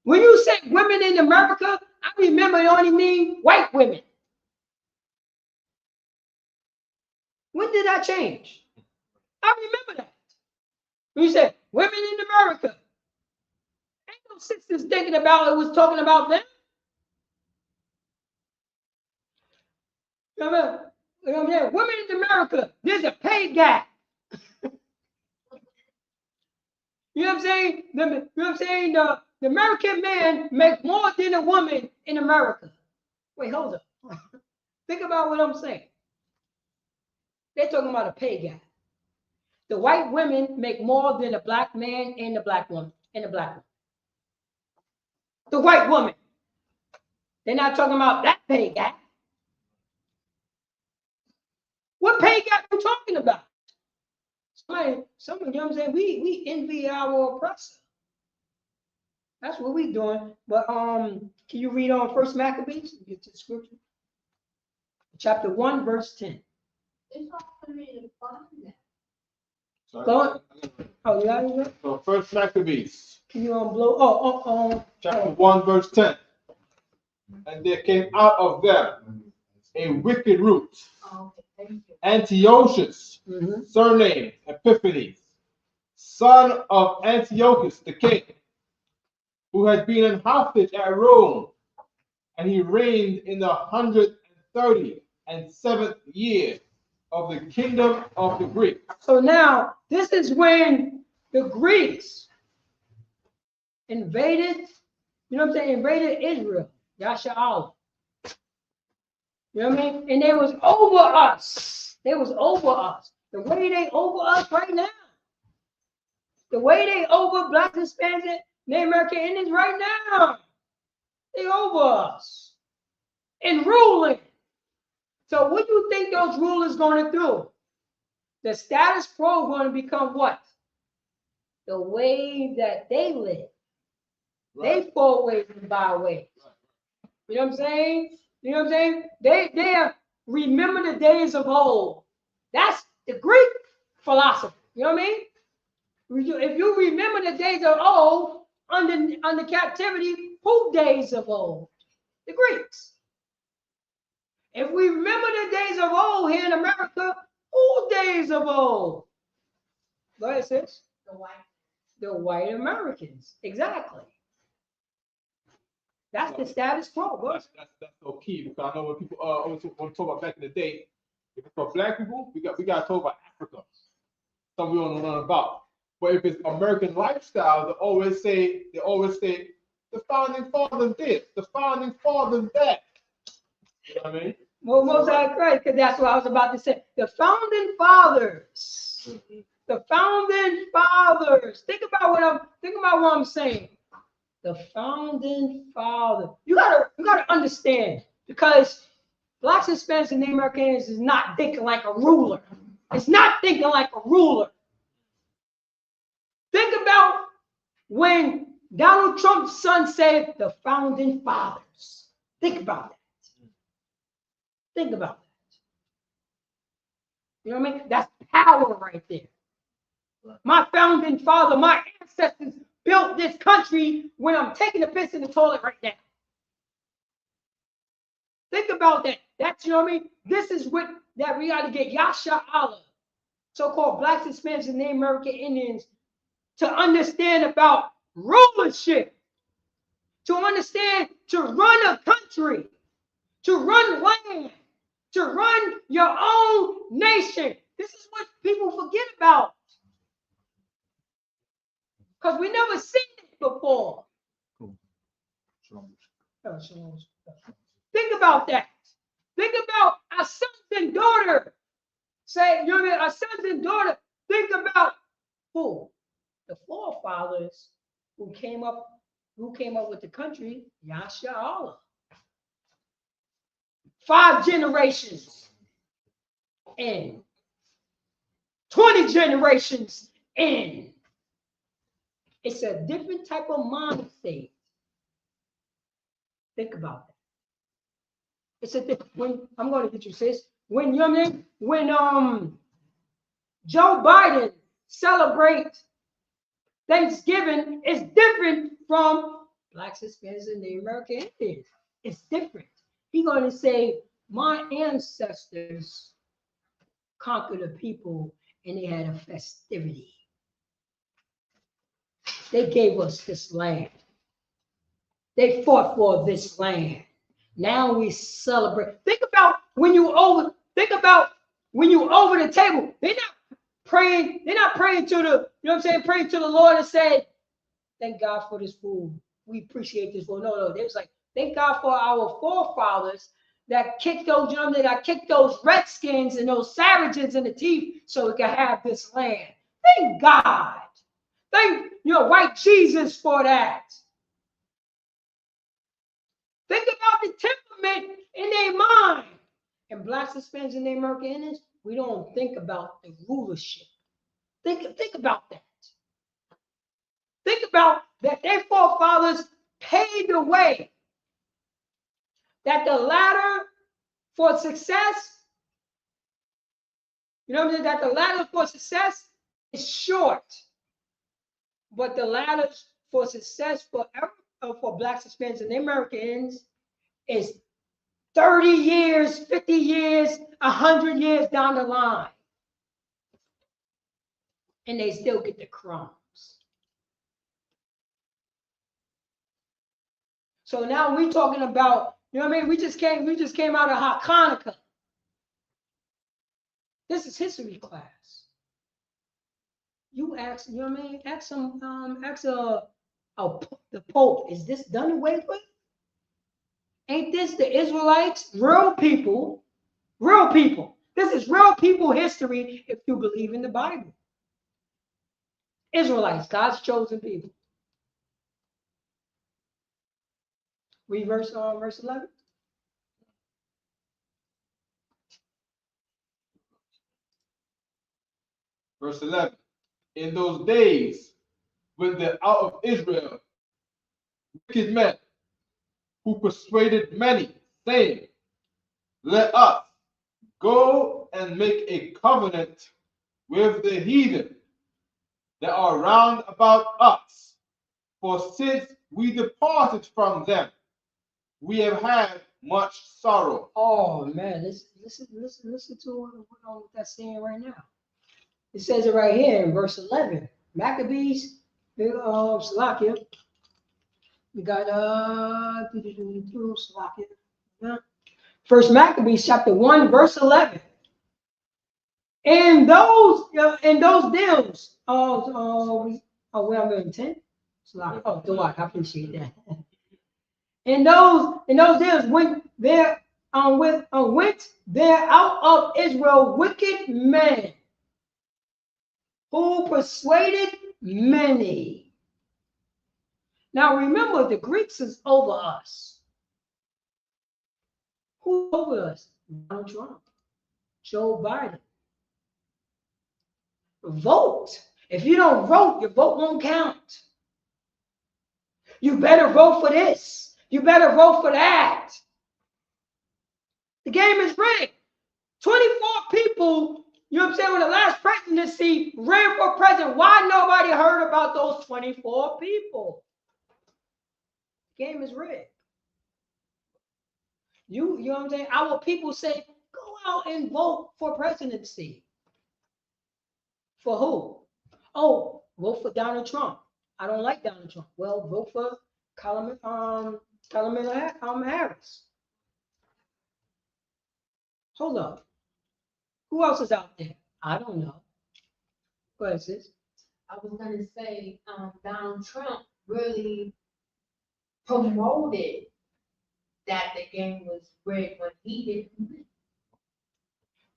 When you say women in America, I remember it only mean white women. When did that change? I remember that. When you say women in America, ain't no sisters thinking about it was talking about them. You know what I mean? Women in America, there's a pay gap. You know what I'm saying? You know what I'm saying? The American man makes more than a woman in America. Wait, hold up. Think about what I'm saying. They're talking about a pay gap. The white women make more than the black man and the black woman and the black woman. The white woman. They're not talking about that pay gap. What pay gap are you talking about? Some of them say we envy our oppressor. That's what we doing. But can you read on First Maccabees? Get to the scripture. Chapter 1, verse 10. It's hard for me to find that. Go on. Oh, yeah. So First Maccabees, Can you blow? chapter 1, verse 10. And there came out of them a wicked root, Oh, okay, thank you. Antiochus, surnamed Epiphanes, son of Antiochus the king, who had been in hostage at Rome, and he reigned in the 137th year of the kingdom of the Greeks. So now, this is when the Greeks invaded, you know what I'm saying, invaded Israel, Yasha'al. You know what I mean? And they was over us. They was over us. The way they over us right now. The way they over Black, Hispanics, Native American Indians right now. They over us. And ruling. So what do you think those rulers going to do? The status quo going to become what? The way that they live. Right. They forward and byways. You know what I'm saying? You know what I'm saying? They are, remember the days of old. That's the Greek philosophy. You know what I mean? If you remember the days of old under captivity, who days of old? The Greeks. If we remember the days of old here in America, who days of old? Go ahead, sis. The white Americans. Exactly. That's the status quo. That's so key, because I know when people always want to talk about back in the day, because for Black people, we got to talk about Africa. Something we want to learn about. But if it's American lifestyle, they always say the founding fathers this, the founding fathers that. You know what I mean? Well, most of right, because that's what I was about to say. The founding fathers. The founding fathers. Think about what I'm saying. The founding father. You gotta understand, because Blacks, Hispanics, and Native Americans is not thinking like a ruler. It's not thinking like a ruler. Think about when Donald Trump's son said the founding fathers. Think about that. Think about that. You know what I mean? That's power right there. My founding father, my ancestors built this country when I'm taking a piss in the toilet right now. Think about that. That's, you know what I mean? This is what that we got to get Yasha Allah, so-called blacks, Hispanics, and Native American Indians, to understand about rulership, to understand to run a country, to run land, to run your own nation. This is what people forget about, because we never seen it before. Think about that. Think about our sons and daughters. Say, you know what I mean? Our sons and daughters. Think about who? The forefathers who came up with the country, Yasha Allah. 5 generations in. 20 generations in. It's a different type of mind state. Think about that. It's a when I'm going to get you, sis. When Joe Biden celebrates Thanksgiving, it's different from blacks, Hispanics, and Native American Indians. It's different. He's going to say, my ancestors conquered a people and they had a festivity. They gave us this land. They fought for this land. Now we celebrate. Think about when you over the table. They're not praying to the, you know what I'm saying, praying to the Lord and say, thank God for this food. We appreciate this food. No, they was like, thank God for our forefathers that kicked those, you know, that kicked those redskins and those savages in the teeth so we could have this land. Thank God. Thank, you know, white Jesus for that. Think about the temperament in their mind. And blacks, Hispanics, and Native American Indians, we don't think about the rulership. Think about that. Think about that their forefathers paved the way. That the ladder for success, you know what I mean? That the ladder for success is short. But the ladder for success for blacks, Hispanics, and Native Americans is 30 years, 50 years, 100 years down the line. And they still get the crumbs. So now we're talking about, you know what I mean? We just came out of Hanukkah. This is history class. You ask, you know what I mean? Ask the Pope, is this done away with? Ain't this the Israelites? Real people. Real people. This is real people history if you believe in the Bible. Israelites, God's chosen people. Read verse 11. Verse 11. In those days, when the out of Israel wicked men who persuaded many, saying, let us go and make a covenant with the heathen that are round about us. For since we departed from them, we have had much sorrow. Oh man, listen to what that's saying right now. It says it right here in verse 11. Maccabees, Salakia. We got Salakia. Yeah. First Maccabees chapter 1, verse 11. And those deals, we're on 10. Salakia. Oh, Dawak, I appreciate that. And those deals went there out of Israel wicked men who persuaded many. Now remember, the Greeks is over us. Who's over us? Donald Trump, Joe Biden. Vote. If you don't vote, your vote won't count. You better vote for this. You better vote for that. The game is rigged. 24 people You know what I'm saying? When the last presidency ran for president, why nobody heard about those 24 people? The game is rigged. You know what I'm saying? Our people say, go out and vote for presidency. For who? Oh, vote for Donald Trump. I don't like Donald Trump. Well, vote for Kamala Harris. Hold up. Who else is out there? I don't know. Go ahead, sis. I was gonna say, Donald Trump really promoted that the game was rigged when he didn't win.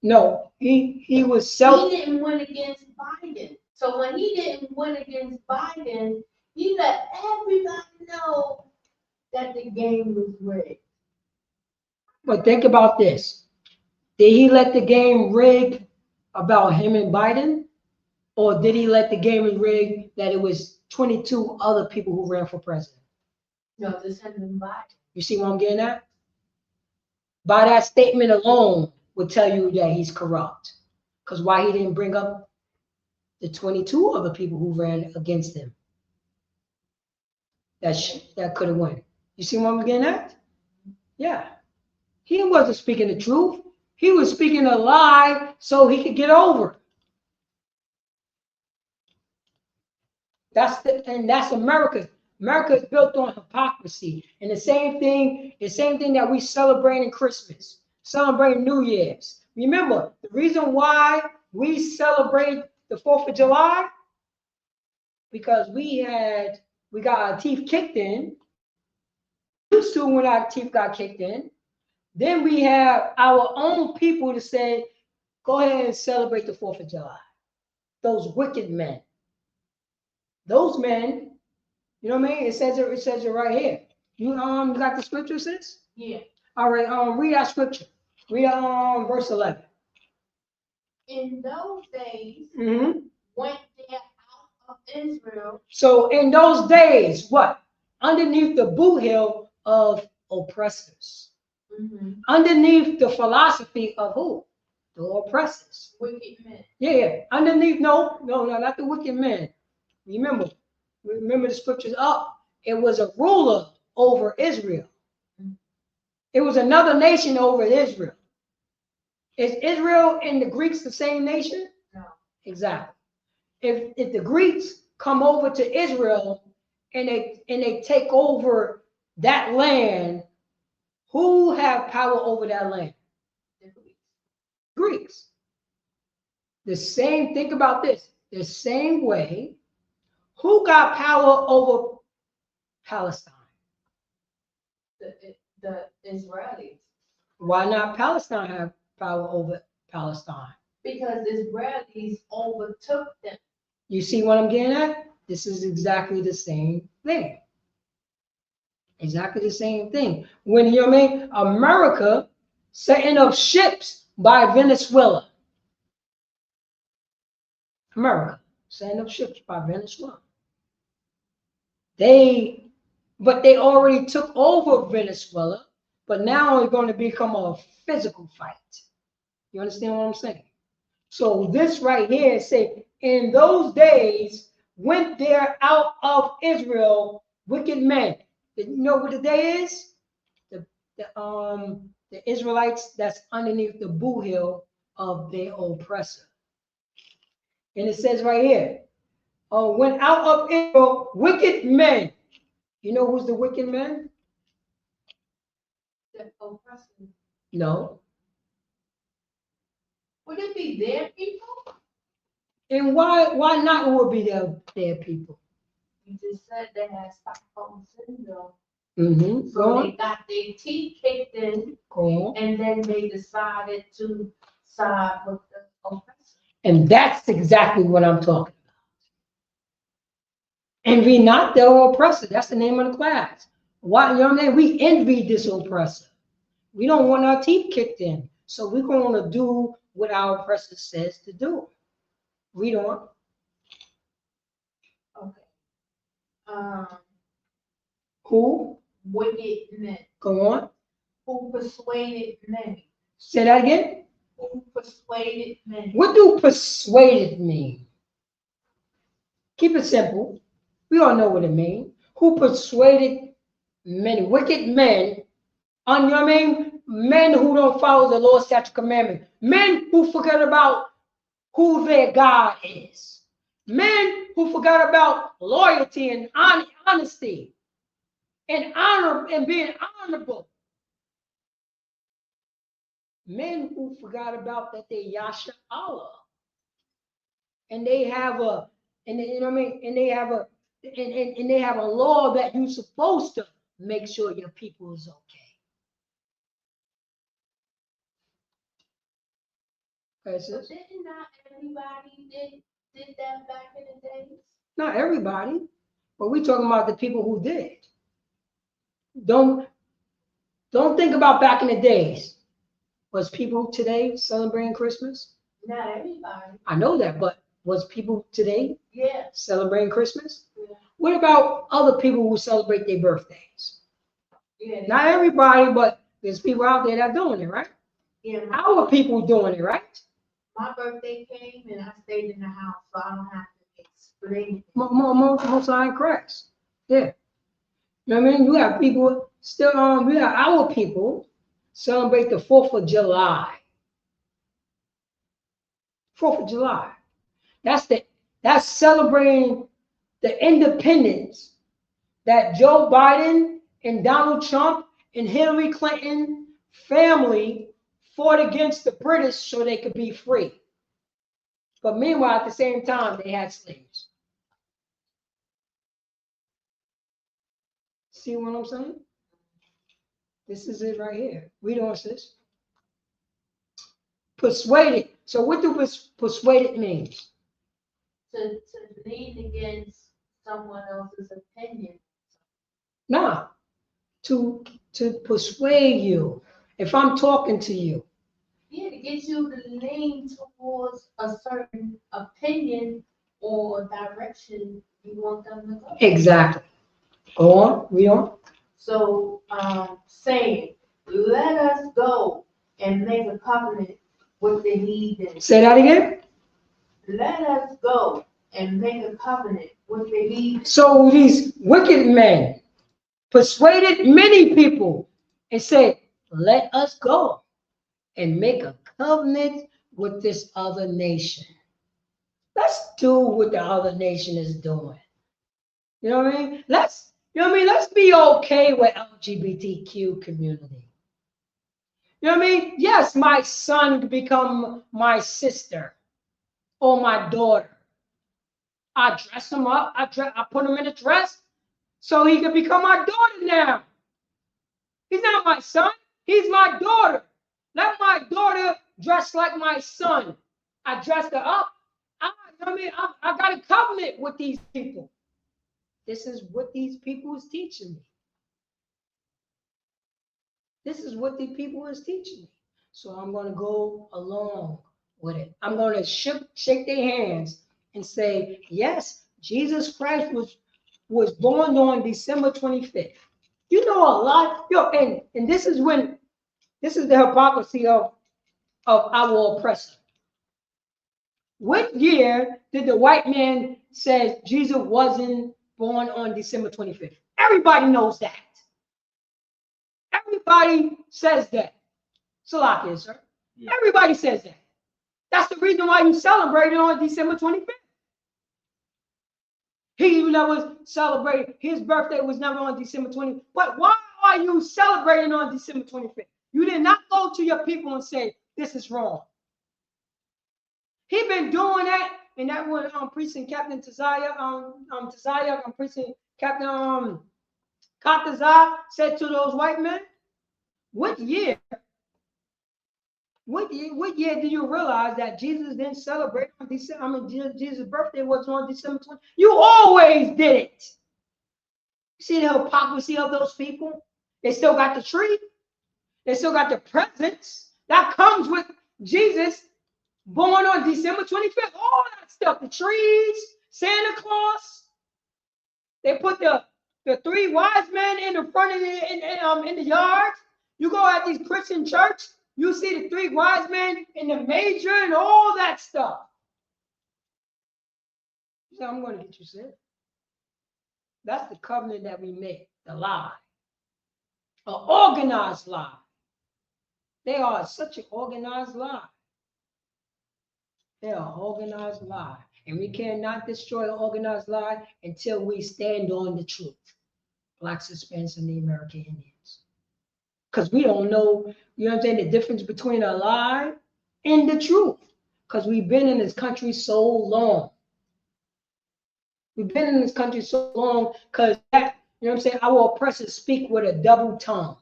No, he was He didn't win against Biden. So when he didn't win against Biden, he let everybody know that the game was rigged. But think about this. Did he let the game rig about him and Biden? Or did he let the game rig that it was 22 other people who ran for president? No, just him and Biden. You see what I'm getting at? By that statement alone would tell you that he's corrupt. Because why he didn't bring up the 22 other people who ran against him that could have won. You see what I'm getting at? Yeah. He wasn't speaking the truth. He was speaking a lie so he could get over. That's America. America is built on hypocrisy. And the same thing that we celebrate in Christmas, celebrate New Year's. Remember, the reason why we celebrate the 4th of July, because we got our teeth kicked in. Used to when our teeth got kicked in. Then we have our own people to say, go ahead and celebrate the 4th of July. Those wicked men. Those men, you know what I mean? It says it right here. You got the scripture, sis? Yeah. All right, read that scripture. Read verse 11. In those days, Mm-hmm. went there out of Israel. So in those days, what? Underneath the boot heel of oppressors. Mm-hmm. Underneath the philosophy of who? The oppressors. Wicked men. Yeah. Underneath, no, not the wicked men. Remember the scriptures up. It was a ruler over Israel. It was another nation over Israel. Is Israel and the Greeks the same nation? No. Exactly. If the Greeks come over to Israel and they take over that land, who have power over that land? The Greeks. Greeks. The same, think about this, the same way, who got power over Palestine? The Israelis. Why not Palestine have power over Palestine? Because Israelis overtook them. You see what I'm getting at? This is exactly the same thing. Exactly the same thing. When, you know what I mean? America setting up ships by Venezuela. America setting up ships by Venezuela. But they already took over Venezuela, but now it's going to become a physical fight. You understand what I'm saying? So this right here say, in those days went there out of Israel wicked men. You know what the day is? The Israelites that's underneath the boot heel of their oppressor. And it says right here, went out of Israel wicked men. You know who's the wicked men? The oppressors. No. Would it be their people? And why not would be their people? You just said they had Stockholm syndrome. Mm-hmm. So they got their teeth kicked in, and then they decided to side with the oppressor. And that's exactly what I'm talking about. Envy not the oppressor. That's the name of the class. Why, you know what I mean? We envy this oppressor. We don't want our teeth kicked in. So we're going to do what our oppressor says to do. Read on. Okay. Who? Wicked men. Go on. Who persuaded many. Say that again. Who persuaded men? What do persuaded mean? Keep it simple. We all know what it means. Who persuaded many wicked men, on your name, men who don't follow the Lord's statute commandment, men who forget about who their God is, men who forgot about loyalty and honesty and honor and being honorable, men who forgot about that they Yasha Allah, and they have a, and they, you know what I mean, and they have a, and they have a law that you're supposed to make sure your people is okay. That's But it. didn't not everybody did that back in the days? Not everybody, but we're talking about the people who did. Don't think about back in the days. Was people today celebrating Christmas? Not everybody. I know that, but was people today Yeah. celebrating Christmas? Yeah. What about other people who celebrate their birthdays? Yeah. Not everybody, but there's people out there that are doing it, right? Yeah. Our people doing it, right? My birthday came and I stayed in the house, so I don't have to explain it. Most in Christ. Yeah. You know what I mean? You have people still we have our people celebrate the 4th of July. 4th of July. That's celebrating the independence that Joe Biden and Donald Trump and Hillary Clinton family fought against the British so they could be free. But meanwhile, at the same time, they had slaves. See what I'm saying? This is it right here. Read on, sis. Persuaded. So what do persuaded means? To lean against someone else's opinion. Nah. To persuade you. If I'm talking to you. Yeah, to get you to lean towards a certain opinion or direction you want them to go. Exactly. Go on, read on. So saying, let us go and make a covenant with the heathen. Say that again. Let us go and make a covenant with the heathen. So these wicked men persuaded many people and said, let us go and make a covenant with this other nation. Let's do what the other nation is doing. You know what I mean? Let's be okay with LGBTQ community. You know what I mean? Yes, my son could become my sister or my daughter. I dress him up. I put him in a dress so he can become my daughter now. He's not my son. He's my daughter. Let my daughter dress like my son. I dressed her up. I got a covenant with these people. This is what these people is teaching me. This is what the people is teaching me. So I'm going to go along with it. I'm going to shake their hands and say, yes, Jesus Christ was born on December 25th. You know a lot, and this is the hypocrisy of our oppressor. What year did the white man say Jesus wasn't born on December 25th? Everybody knows that. Everybody says that. Salakia, sir. Yeah. Everybody says that. That's the reason why you celebrate it on December 25th. He even never celebrated. His birthday was never on December 20th. But why are you celebrating on December 25th? You did not go to your people and say, this is wrong. He been doing that, and that was Precinct Captain Taziah, Precinct Captain Katazah said to those white men, what year did you realize that Jesus didn't celebrate on December? Jesus' birthday was on December 20th. You always did it. You see the hypocrisy of those people? They still got the tree. They still got the presents that comes with Jesus born on December 25th. All that stuff, the trees, Santa Claus. They put the three wise men in the front of in the yard. You go at these Christian church, You see the 3 wise men in the major and all that stuff. You say, I'm going to get you sick. That's the covenant that we make, the lie. An organized lie. They are such an organized lie. They are an organized lie. And we cannot destroy an organized lie until we stand on the truth. Blacks, Hispanics, and the American Indians. Because we don't know, you know what I'm saying, the difference between a lie and the truth. Because we've been in this country so long. We've been in this country so long because that, you know what I'm saying, our oppressors speak with a double tongue.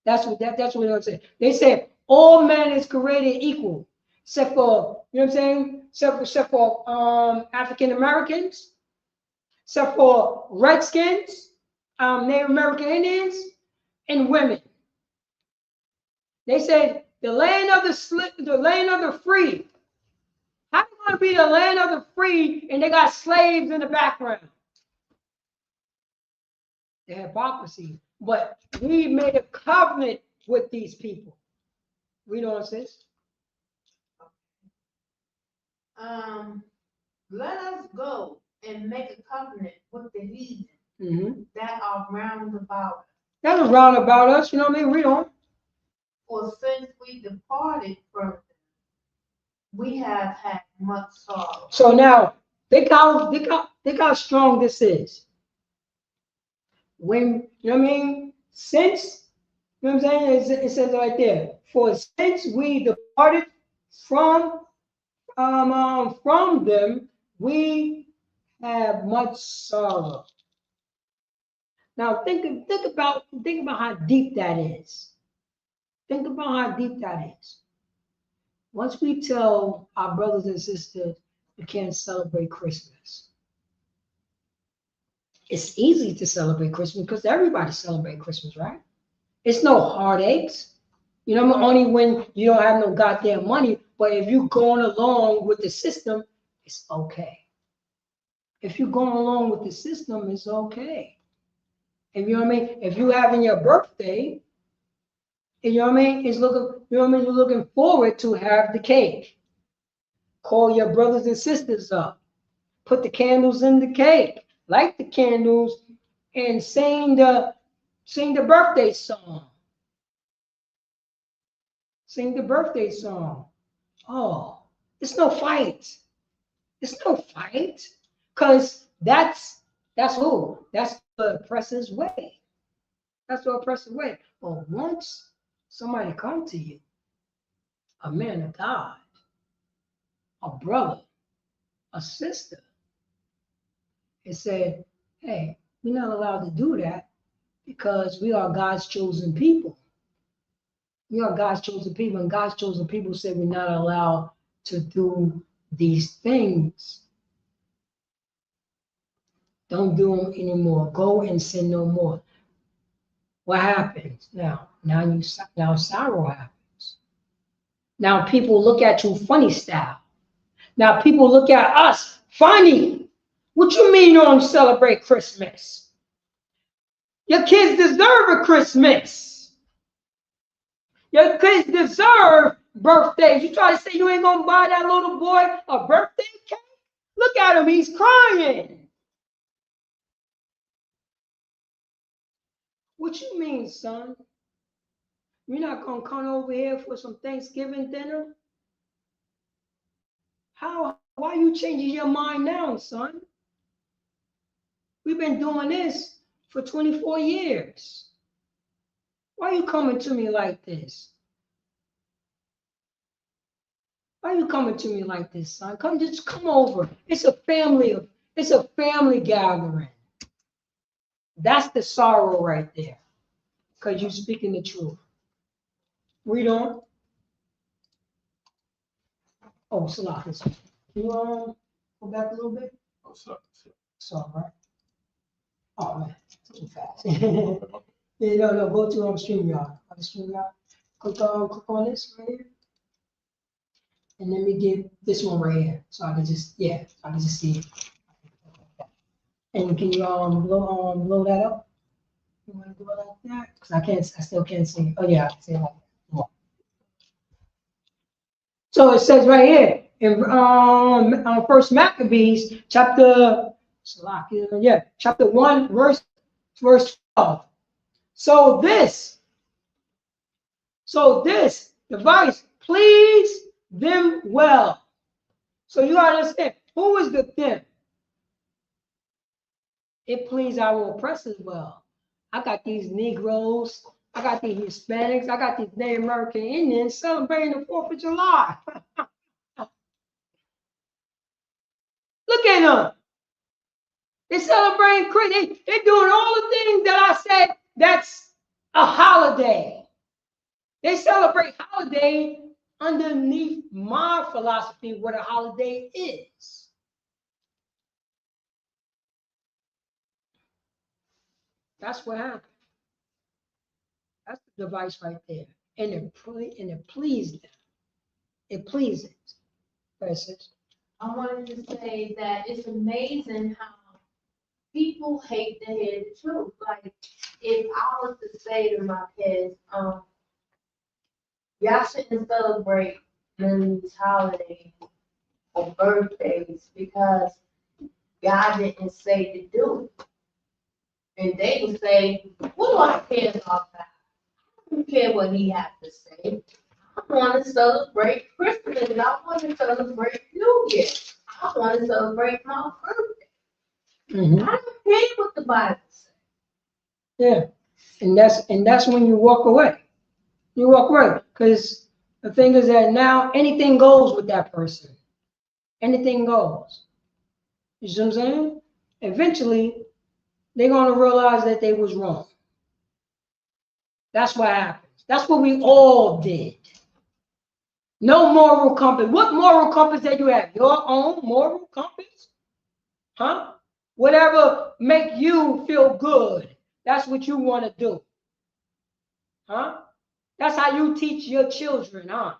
That's what I'm saying. They said all man is created equal, except for, you know what I'm saying, except for African Americans, except for Redskins, Native American Indians, and women. They said the land of the free. How you gonna be the land of the free and they got slaves in the background? The hypocrisy. But we made a covenant with these people. We don't insist. Let us go and make a covenant with the heathen that are round about us. That's round about us, you know what I mean? We don't. For since we departed from them, we have had much sorrow. So now, think how strong this is. When, you know what I mean? Since, you know what I'm saying? It says right there. For since we departed from them, we have much sorrow. Now think about how deep that is. Think about how deep that is. Once we tell our brothers and sisters we can't celebrate Christmas, it's easy to celebrate Christmas because everybody celebrates Christmas, right? It's no heartaches. You know, only when you don't have no goddamn money, but if you're going along with the system, it's okay. If you're going along with the system, it's okay. And you know what I mean? If you're having your birthday, you know what I mean? It's looking, you know what I mean? You're looking forward to have the cake. Call your brothers and sisters up. Put the candles in the cake. Light the candles and sing the birthday song. Sing the birthday song. Oh, it's no fight. It's no fight. Because that's who? That's the oppressor's way. That's the oppressor's way. But once somebody come to you, a man of God, a brother, a sister, and said, hey, we're not allowed to do that because we are God's chosen people. We are God's chosen people, and God's chosen people said we're not allowed to do these things. Don't do them anymore. Go and sin no more. What happens now? Now sorrow happens. Now people look at you funny style. Now people look at us funny. What you mean you don't celebrate Christmas? Your kids deserve a Christmas. Your kids deserve birthdays. You try to say you ain't gonna buy that little boy a birthday cake? Look at him, he's crying. What you mean, son? You're not gonna come over here for some Thanksgiving dinner? Why are you changing your mind now, son? We've been doing this for 24 years. Why are you coming to me like this? Why are you coming to me like this, son? Just come over. It's a family gathering. That's the sorrow right there. Because you're speaking the truth. We don't. Oh, Salah, can you go back a little bit? Oh, sorry. Sorry, right? Oh man, too fast. Yeah, no, go to StreamYard. StreamYard. Click on this right here. And let me get this one right here. So I can just see it. And can you blow that up? You want to do it like that? Because I still can't see it. Oh yeah, I can see it like that. So it says right here in First Maccabees chapter 1 verse 12. So this device pleased them well. So you gotta understand, who is the them? It pleased our oppressors well. I got these Negroes, I got these Hispanics, I got these Native American Indians celebrating the 4th of July. Look at them. They're celebrating Christmas. They're doing all the things that I said that's a holiday. They celebrate holiday underneath my philosophy what a holiday is. That's what happened. That's the device right there. And it pleased them. It pleased it. Versus. I wanted to say that it's amazing how people hate to hear the truth. Like, if I was to say to my kids, y'all shouldn't celebrate these holidays or birthdays because God didn't say to do it. And they would say, what do I care about that? I don't care what he has to say. I want to celebrate Christmas. I want to celebrate New Year. I want to celebrate my birthday. I don't care what the Bible says. Yeah, and that's when you walk away. You walk away because the thing is that now anything goes with that person. Anything goes. You see what I'm saying? Eventually, they're gonna realize that they was wrong. That's what happens. That's what we all did. No moral compass. What moral compass that you have? Your own moral compass? Huh? Whatever make you feel good. That's what you want to do. Huh? That's how you teach your children, huh?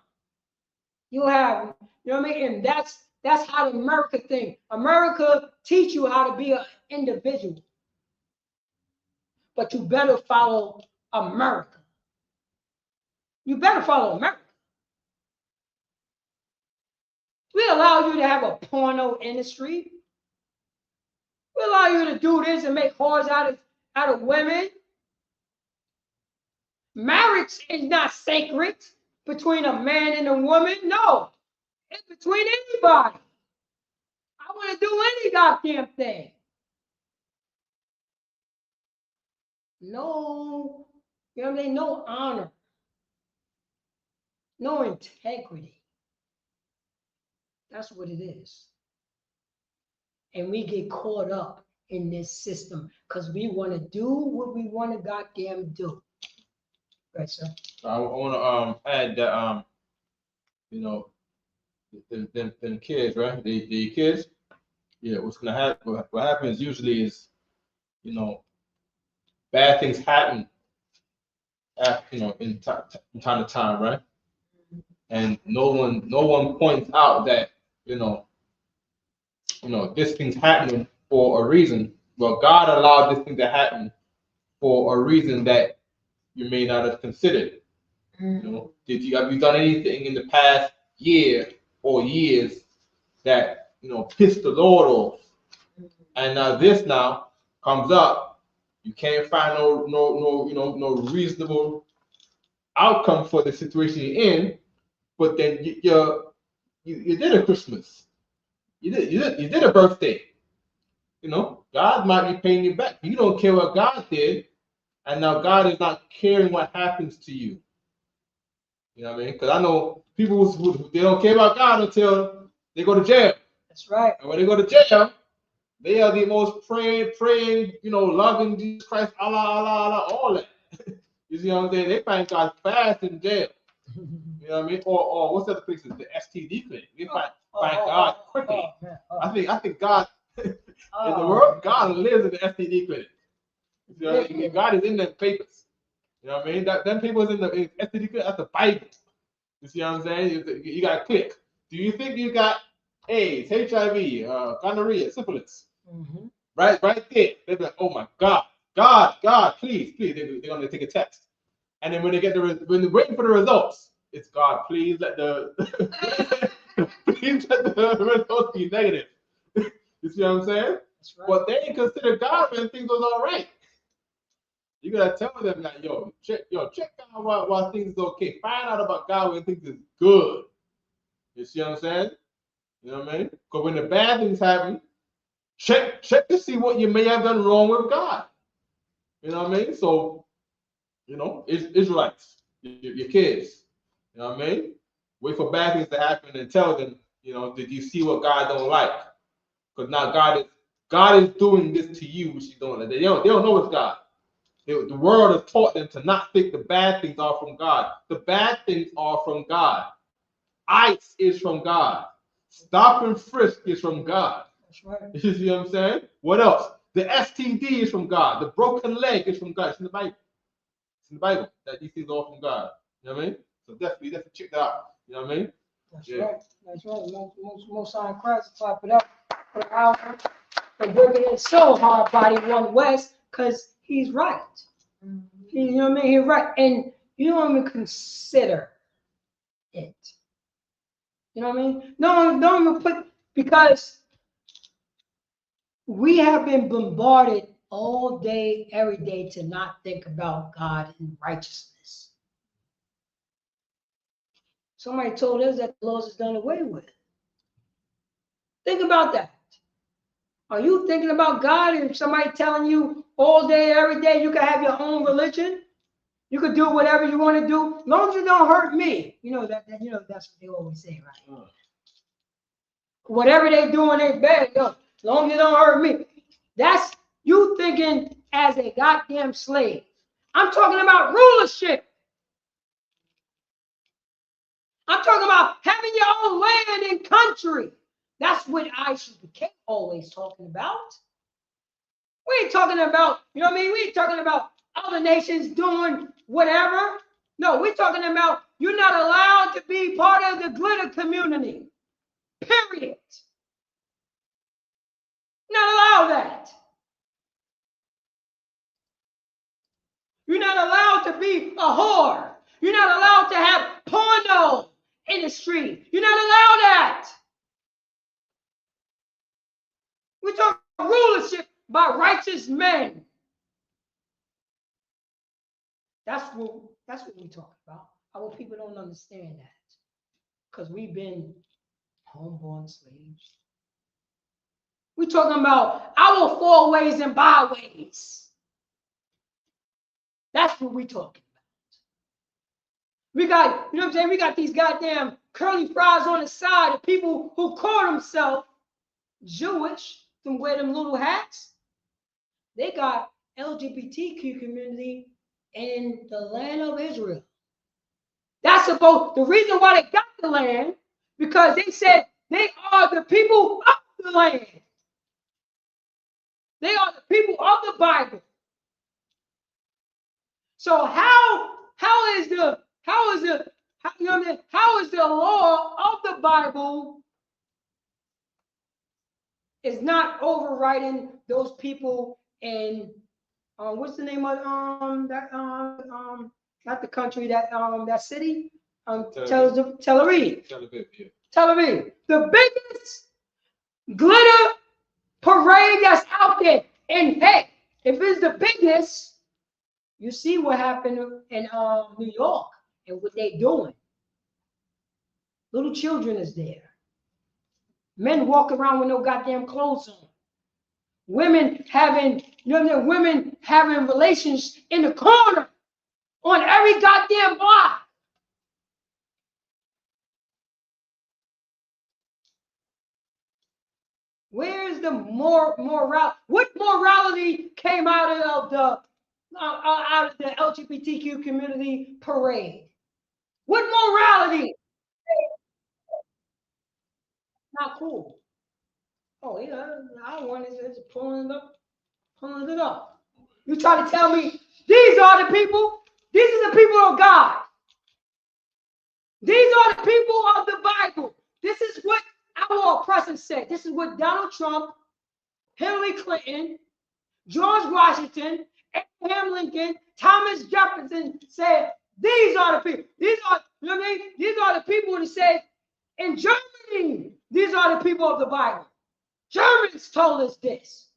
You have, you know what I mean? And that's how the America thing. America teach you how to be an individual. But you better follow America. You better follow America. We allow you to have a porno industry. We allow you to do this and make whores out of women. Marriage is not sacred between a man and a woman. No, it's between anybody. I want to do any goddamn thing. No, you know what I mean? No honor. No integrity. That's what it is. And we get caught up in this system because we want to do what we want to goddamn do. Right, sir. I want to add that you know, them kids, right? The kids, yeah. What's gonna happen? What happens usually is, you know, bad things happen. After, you know, in time to time, right? And no one points out that you know this thing's happening for a reason. Well, God allowed this thing to happen for a reason that you may not have considered. You know, have you done anything in the past year or years that pissed the Lord off? And now this comes up, you can't find no reasonable outcome for the situation you're in, but then you did a Christmas, you did a birthday. God might be paying you back. You don't care what God did, and now God is not caring what happens to you. You know what I mean? Because I know people who they don't care about God until they go to jail. That's right. And when they go to jail, they are the most praying, loving Jesus Christ, Allah, Allah, Allah, all that. You see what I'm saying? They find God fast in jail. You know what I mean? Or what's the other places? The STD clinic. They find God quickly. I think God in the world, God lives in the STD clinic. You know what I mean? God is in them papers. You know what I mean? Them papers in the STD clinic, that's the Bible. You see what I'm saying? You got to click. Do you think you got AIDS, HIV, gonorrhea, syphilis? Mm-hmm. Right there. They're like, oh my God, God, please. They're gonna take a test, and then when they're waiting for the results, it's God. Please let the please let the results be negative. You see what I'm saying? That's right. But they ain't consider God when things was all right. You gotta tell them that, check out why things is okay. Find out about God when things is good. You see what I'm saying? You know what I mean? Because when the bad things happen, check to see what you may have done wrong with God. You know what I mean? So, Israelites, your kids. You know what I mean? Wait for bad things to happen and tell them, did you see what God don't like? Because now God is doing this to you, which He's doing. They don't know it's God. The world has taught them to not think the bad things are from God. The bad things are from God. ICE is from God. Stop and frisk is from God. That's right. You see what I'm saying? What else? The STD is from God. The broken leg is from God. It's in the Bible. It's in the Bible that these things are all from God. You know what I mean? So definitely check that out. You know what I mean? That's right. That's right. Most on Christ to clap it up for the hour. For working it so hard, body one West, because he's right. You know what I mean? He's right. And you don't even consider it. You know what I mean? No, don't even put, because we have been bombarded all day, every day to not think about God and righteousness. Somebody told us that the laws is done away with. Think about that. Are you thinking about God and somebody telling you all day, every day you can have your own religion? You could do whatever you want to do, as long as you don't hurt me. That's what they always say, right? Whatever they do in their bed, as long as you don't hurt me. That's you thinking as a goddamn slave. I'm talking about rulership. I'm talking about having your own land and country. That's what ISUPK always talking about. We ain't talking about, you know what I mean? We ain't talking about other nations doing whatever. No, we're talking about you're not allowed to be part of the glitter community. Period. Not allow that. You're not allowed to be a whore. You're not allowed to have porno in the street. You're not allowed that. We're talking about rulership by righteous men. That's what we talk about. Our people don't understand that because we've been homeborn slaves. We're talking about our four ways and byways. That's what we're talking about. We got, you know what I'm saying? We got these goddamn curly fries on the side of people who call themselves Jewish and wear them little hats. They got LGBTQ community in the land of Israel. That's about the reason why they got the land, because they said they are the people of the land. They are the people of the Bible. So how is the law of the Bible is not overriding those people in what's the name of not the country, that city, Tel Aviv. Tel Aviv, the biggest glitter parade that's out there. And hey, if it's the biggest, you see what happened in New York and what they doing. Little children is there. Men walk around with no goddamn clothes on. Women having, women having relations in the corner on every goddamn block. Where's the moral? What morality came out of the LGBTQ community parade? What morality? Not cool. Oh yeah, I want is pulling it up. You try to tell me these are the people? These are the people of God. These are the people of the Bible. This is what our oppressor said. This is what Donald Trump, Hillary Clinton, George Washington, Abraham Lincoln, Thomas Jefferson said. These are the people. These are You know what I mean? These are the people that said in Germany, these are the people of the Bible. Germans told us this.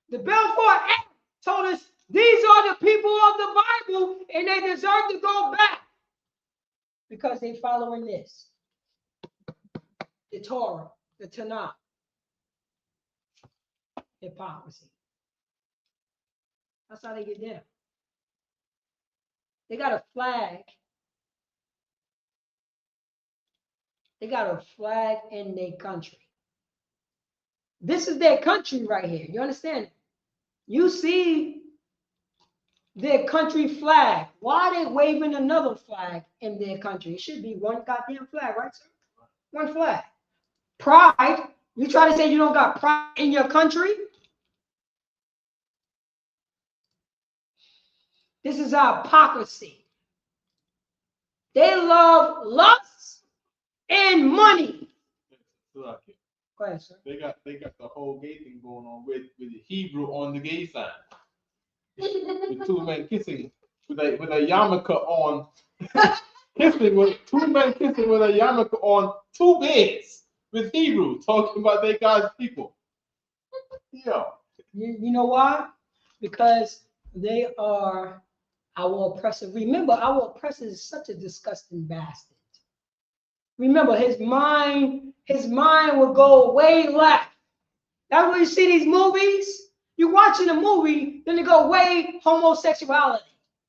The Balfour Act told us these are the people of the Bible and they deserve to go back because they following this. The Torah, the Tanakh. Hypocrisy. That's how they get down. They got a flag. They got a flag in their country. This is their country right here. You understand? You see their country flag. Why are they waving another flag in their country? It should be one goddamn flag, right, sir? One flag. Pride. You try to say you don't got pride in your country? This is our hypocrisy. They love lust and money. Go ahead, sir. They got the whole gay thing going on with the Hebrew on the gay side. With two men kissing with a yarmulke on. Kissing with two men kissing with a yarmulke on two beds with Hebrew talking about they God's people. Yeah. You know why? Because they are our oppressor. Remember, our oppressor is such a disgusting bastard. Remember, his mind will go way left. That's when you see these movies. You're watching a movie, then they go way homosexuality.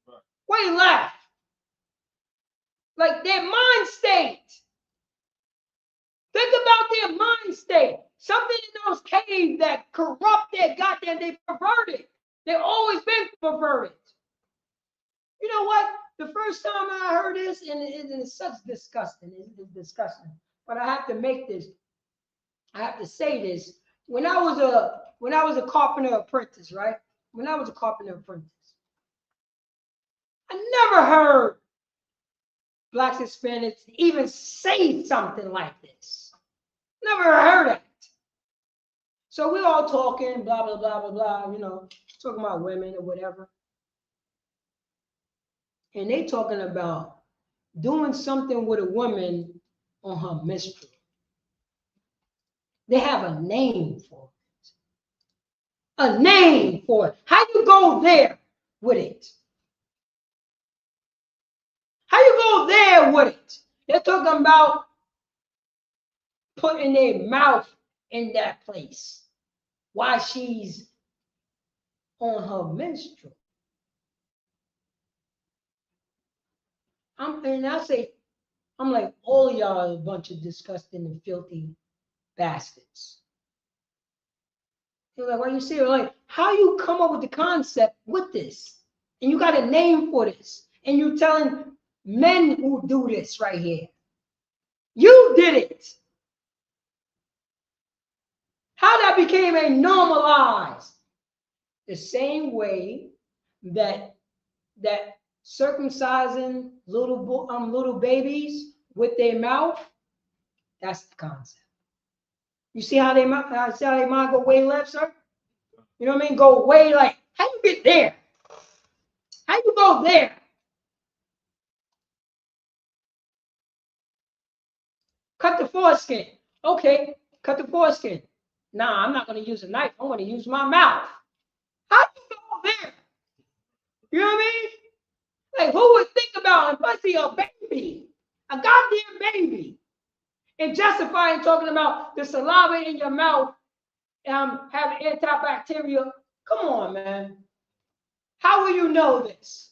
Right. Way left. Like their mind state. Think about their mind state. Something in those caves that corrupt their goddamn, they perverted. They've always been perverted. You know what? The first time I heard this, and it is such disgusting. It's disgusting. But I have to make this. I have to say this. When I was a carpenter apprentice, right? When I was a carpenter apprentice, I never heard Blacks, Hispanics even say something like this. Never heard it. So we're all talking, blah, blah, blah, blah, blah, you know, talking about women or whatever. And they talking about doing something with a woman on her menstrual. They have a name for it. A name for it. How you go there with it? How you go there with it? They're talking about putting their mouth in that place while she's on her menstrual. I'm like, all of y'all are a bunch of disgusting and filthy bastards. You're like, why you say it? Like, how you come up with the concept with this? And you got a name for this. And you're telling men who do this right here. You did it. How that became a normalized. The same way that circumcising little babies with their mouth, that's the concept. You see how they mind go way left, sir? You know what I mean? Go way like, how you get there? How you go there? Cut the foreskin. Okay, cut the foreskin. Nah, I'm not going to use a knife. I'm going to use my mouth. How you go there? You know what I mean? Like, who would think about if I see a baby, a goddamn baby, and justifying talking about the saliva in your mouth having antibacterial? Come on, man. How will you know this?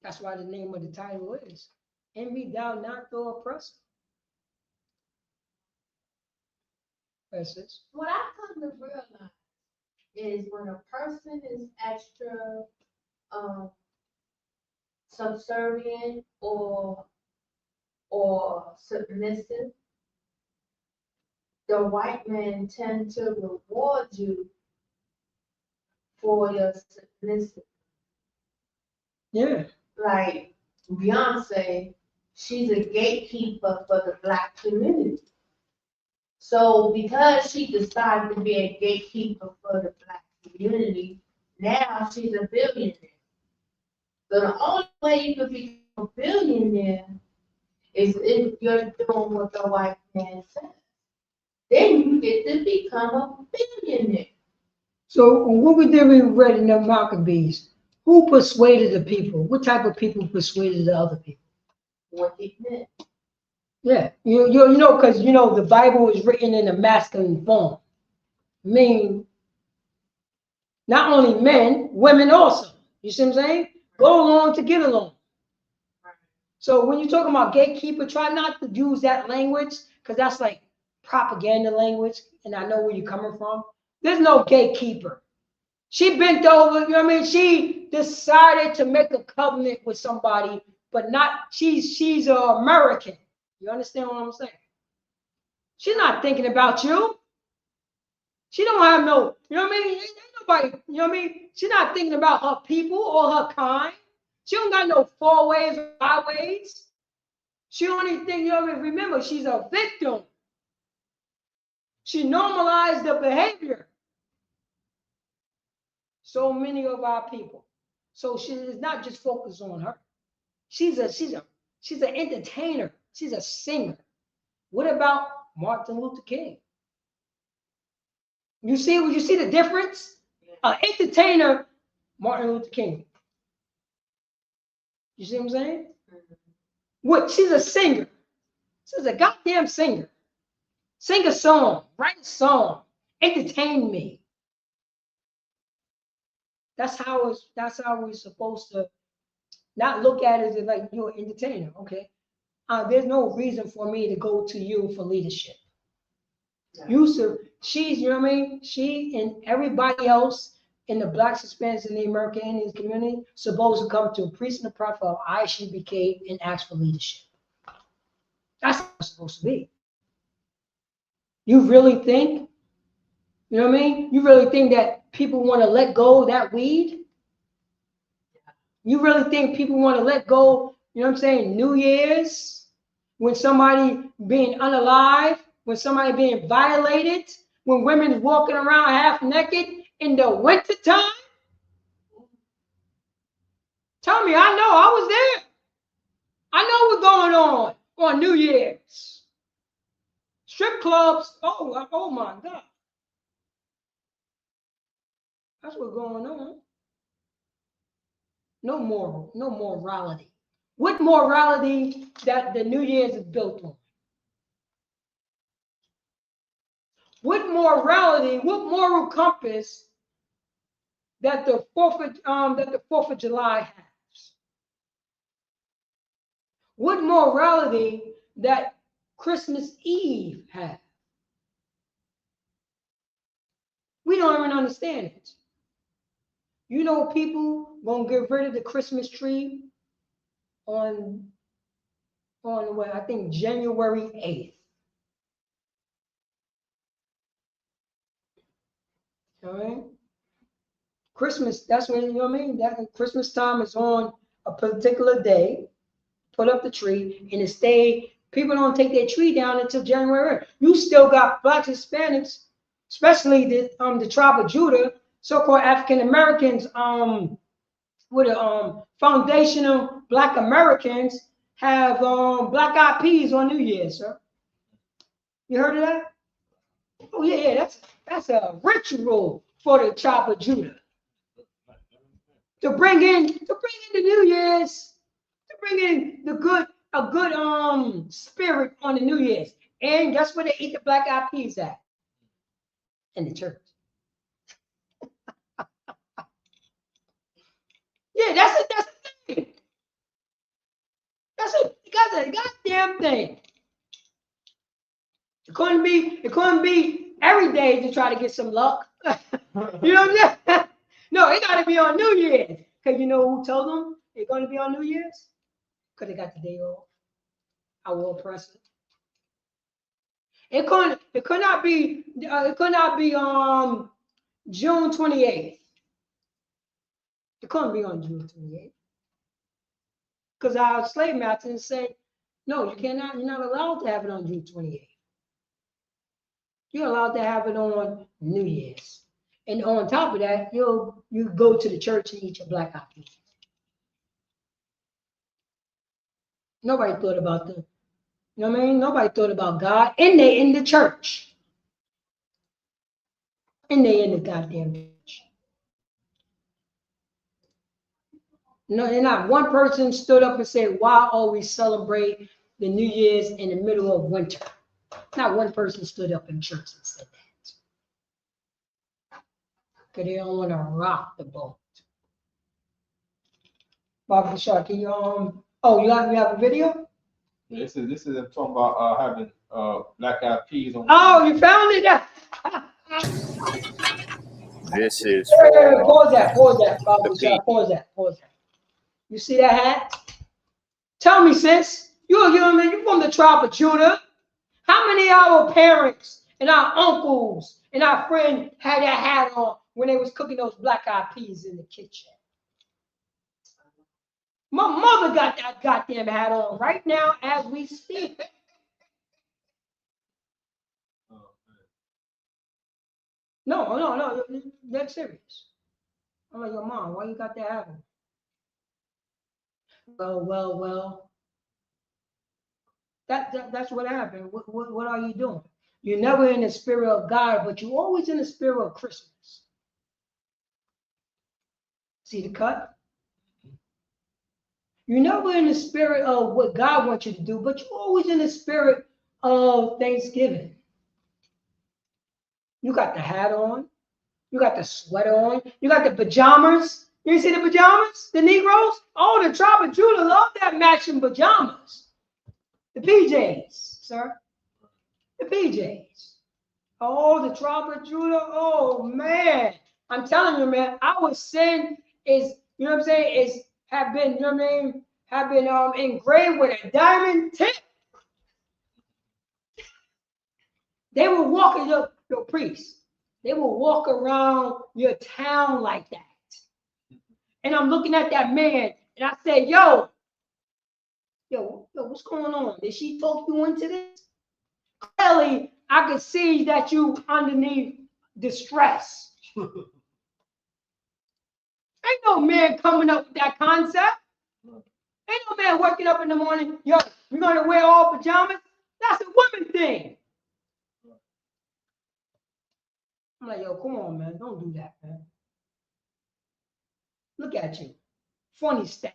That's why the name of the title is Envy Thou Not the Oppressor. What I come to realize is when a person is extra subservient or submissive, the white men tend to reward you for your submissive. Yeah. Like Beyonce, she's a gatekeeper for the Black community. So because she decided to be a gatekeeper for the Black community, Now she's a billionaire. So the only way you could become a billionaire is if you're doing what the white man says. Then you get to become a billionaire. So what we read in the Maccabees, who persuaded the people? What type of people persuaded the other people? What he meant. Yeah, you know, because you know the Bible is written in a masculine form. I mean, not only men, women also. You see what I'm saying? Go along to get along. So when you're talking about gatekeeper, try not to use that language because that's like propaganda language, and I know where you're coming from. There's no gatekeeper. She bent over, you know what I mean? She decided to make a covenant with somebody, but not, she's American. You understand what I'm saying? She's not thinking about you. She don't have no, you know what I mean? Ain't nobody, you know what I mean? She's not thinking about her people or her kind. She don't got no four ways or five ways. She only think, you know what I mean? Remember, she's a victim. She normalized the behavior. So many of our people. So she is not just focused on her. She's an entertainer. She's a singer. What about Martin Luther King? You see the difference? An entertainer, Martin Luther King. You see what I'm saying? What? She's a singer. She's a goddamn singer. Sing a song, write a song, entertain me. That's how we're supposed to not look at it as like you're an entertainer. Okay. There's no reason for me to go to you for leadership. She's, you know what I mean? She and everybody else in the Blacks, Hispanics, and the American Indian community supposed to come to a priest and a prophet of ISUPK and ask for leadership. That's how it's supposed to be. You really think, you know what I mean? You really think that people want to let go of that weed? You really think people want to let go, you know what I'm saying, New Year's, when somebody being unalive, when somebody being violated, when women walking around half naked in the winter time? Tell me, I know, I was there. I know what's going on New Year's. Strip clubs, oh my God. That's what's going on. No morality. What morality that the New Year's is built on? What morality, what moral compass that the 4th of July has? What morality that Christmas Eve has? We don't even understand it. You know, people gonna get rid of the Christmas tree on what, I think January 8th. All right. Christmas, that's when, you know what I mean? That Christmas time is on a particular day. Put up the tree and it stay. People don't take their tree down until January. You still got Blacks, Hispanics, especially the tribe of Judah, so-called African Americans, with a foundational Black Americans have black eyed peas on New Year's, sir. You heard of that? Oh yeah, that's a ritual for the tribe of Judah. To bring in the New Year's, to bring in a good spirit on the New Year's. And guess where they eat the black eyed peas at? In the church. Yeah, that's the thing. That's a goddamn thing. It couldn't be every day to try to get some luck. You know what I'm saying? No, it gotta be on New Year's. Cause you know who told them they're gonna be on New Year's? Cause they got the day off. Our oppressor. It could not be June 28th. It couldn't be on June 28th. Because our slave masters said, no, you're not allowed to have it on June 28th. You're allowed to have it on New Year's. And on top of that, you go to the church and eat your black eyed peas. Nobody thought about the, you know what I mean? Nobody thought about God. And they in the church. And they in the goddamn church. No, and not one person stood up and said, why always celebrate the New Year's in the middle of winter? Not one person stood up in church and said that. Because they don't want to rock the boat. Barbara Shaw, can you oh, you have a video? This is talking about having black eyed peas on. Oh, you found it? This is Pause that, Barbara Shaw, pause that. You see that hat? Tell me, sis, you're from the tribe of Judah. How many of our parents and our uncles and our friends had that hat on when they was cooking those black eyed peas in the kitchen? My mother got that goddamn hat on right now as we speak. No, that's serious. I'm like, your mom, why you got that hat on? Well. That's what happened. What are you doing? You're never in the spirit of God, but you're always in the spirit of Christmas. See the cut? You're never in the spirit of what God wants you to do, but you're always in the spirit of Thanksgiving. You got the hat on. You got the sweater on. You got the pajamas. You see the pajamas? The Negroes? Oh, the tribe of Judah love that matching pajamas. The PJs, sir. The PJs. Oh, the tribe of Judah. Oh, man. I'm telling you, man, our sin is, you know what I'm saying, is have been, you know what I mean, have been engraved with a diamond tip. They will walk in your priests. They will walk around your town like that. And I'm looking at that man and I say, yo, what's going on? Did she talk you into this? Clearly, I could see that you underneath distress. Ain't no man coming up with that concept. Ain't no man waking up in the morning, yo, we're gonna wear all pajamas. That's a woman thing. I'm like, yo, come on, man, don't do that, man. Look at you, funny style.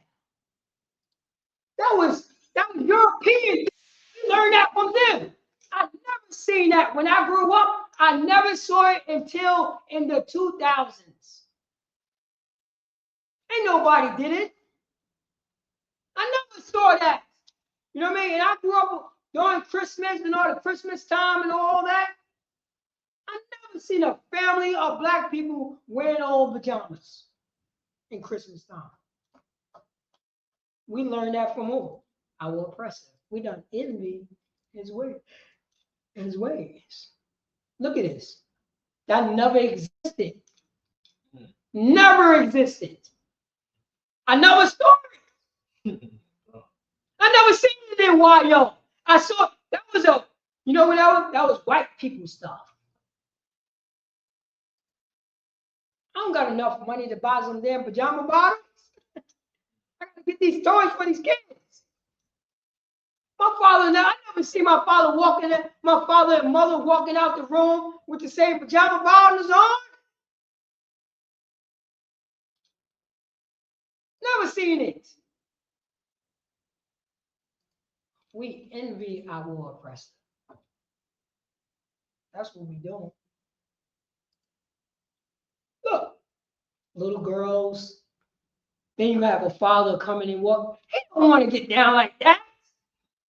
That was European. You learned that from them. I've never seen that when I grew up. I never saw it until in the 2000s. Ain't nobody did it. I never saw that. You know what I mean? And I grew up during Christmas and all the Christmas time and all that. I never seen a family of black people wearing old pajamas in Christmas time. We learned that from who? Our oppressor. We don't envy his ways. Look at this. That never existed. Never existed. I never saw it. I never seen it in YO. I saw that was you know what that was white people stuff. I don't got enough money to buy some damn pajama bottoms. I gotta get these toys for these kids. My father and I never see my father walking in, my father and mother walking out the room with the same pajama bottoms on. Never seen it. We envy our oppressor. That's what we do. Look, little girls, then you have a father coming and walk. He don't want to get down like that.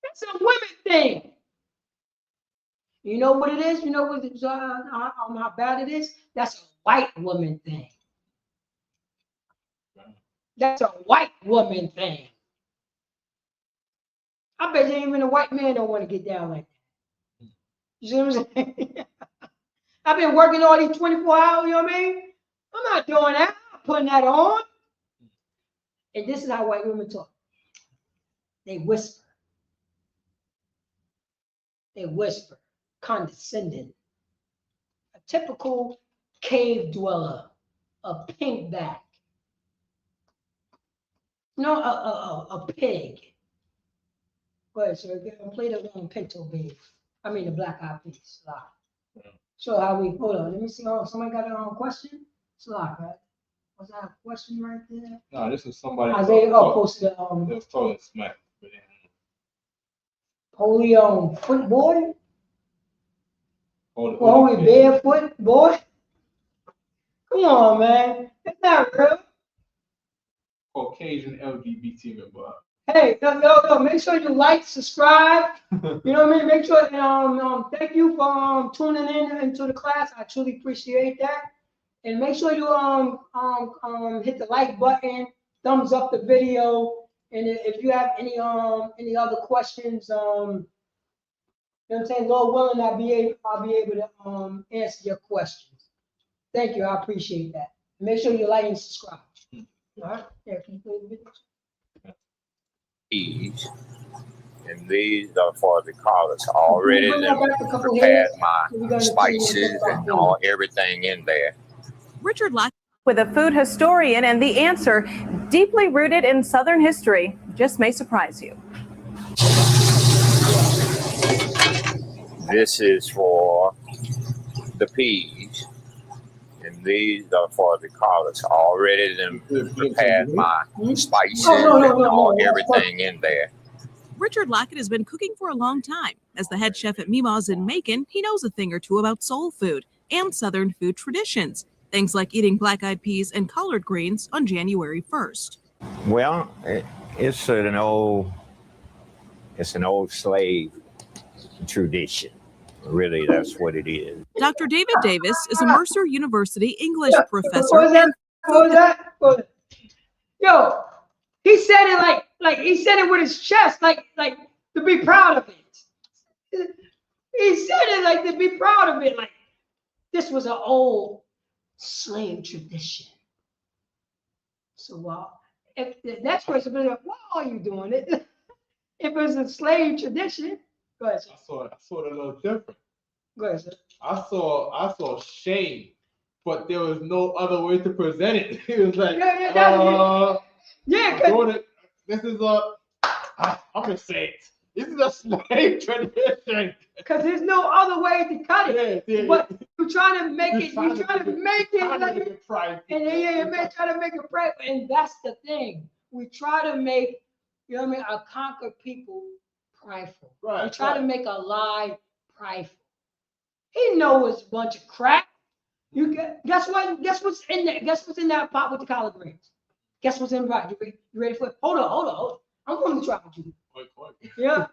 That's a women thing. You know what it is? You know what how bad it is? That's a white woman thing. That's a white woman thing. I bet you even a white man don't want to get down like that. You see what I'm saying? I've been working all these 24 hours, you know what I mean? I'm not doing that. I'm not putting that on. And this is how white women talk. They whisper. They whisper, condescending. A typical cave dweller, a pinkback. No, a pig. Go ahead, sir. Play the pinto beef. I mean the black eyed peas. So how we hold on? Let me see. Oh, somebody got a question. Slack, right? Was that a question right there? No, this is somebody. Isaiah posted They was talking smack. holy foot boy. Hold Holy barefoot boy. Come on, man. It's not real. Caucasian LGBT member. Hey, no, make sure you like, subscribe. You know what I mean? Make sure, thank you for tuning in into the class. I truly appreciate that. And make sure you hit the like button, thumbs up the video. And if you have any other questions, you know what I'm saying, Lord willing, I'll be able to answer your questions. Thank you, I appreciate that. Make sure you like and subscribe. All right, yeah, can you play the video? And these are for the collars. Already prepared my spices and all everything in there. Richard Lock with a food historian, and the answer, deeply rooted in Southern history, just may surprise you. This is for the peas. And these are for the collars. Already prepared my spices and all everything in there. Richard Lockett has been cooking for a long time. As the head chef at Mima's in Macon, he knows a thing or two about soul food and Southern food traditions. Things like eating black-eyed peas and collard greens on January 1st. Well, it's an old slave tradition. Really, that's what it is. Dr. David Davis is a Mercer University English professor. What was that? Yo, he said it like he said it with his chest, like to be proud of it. He said it like to be proud of it, like this was an old slave tradition. So if the next person be like, why are you doing it? If it's a slave tradition, go ahead. I saw it a little different. Go ahead, sir. I saw shame, but there was no other way to present it. It was like, this is I'm gonna say it. This is a slave tradition. Because there's no other way to cut it. Yeah. But you're trying to make it. You're trying to make it like, and you may try to make it private. And that's the thing. We try to make, you know what I mean, a conquered people prideful. Right. We try to make a lie prideful. He knows a bunch of crap. Guess what? Guess what's in there? Guess what's in that pot with the collard greens? Guess what's in the pot? You ready for it? Hold on. I'm going to try with you. Yeah.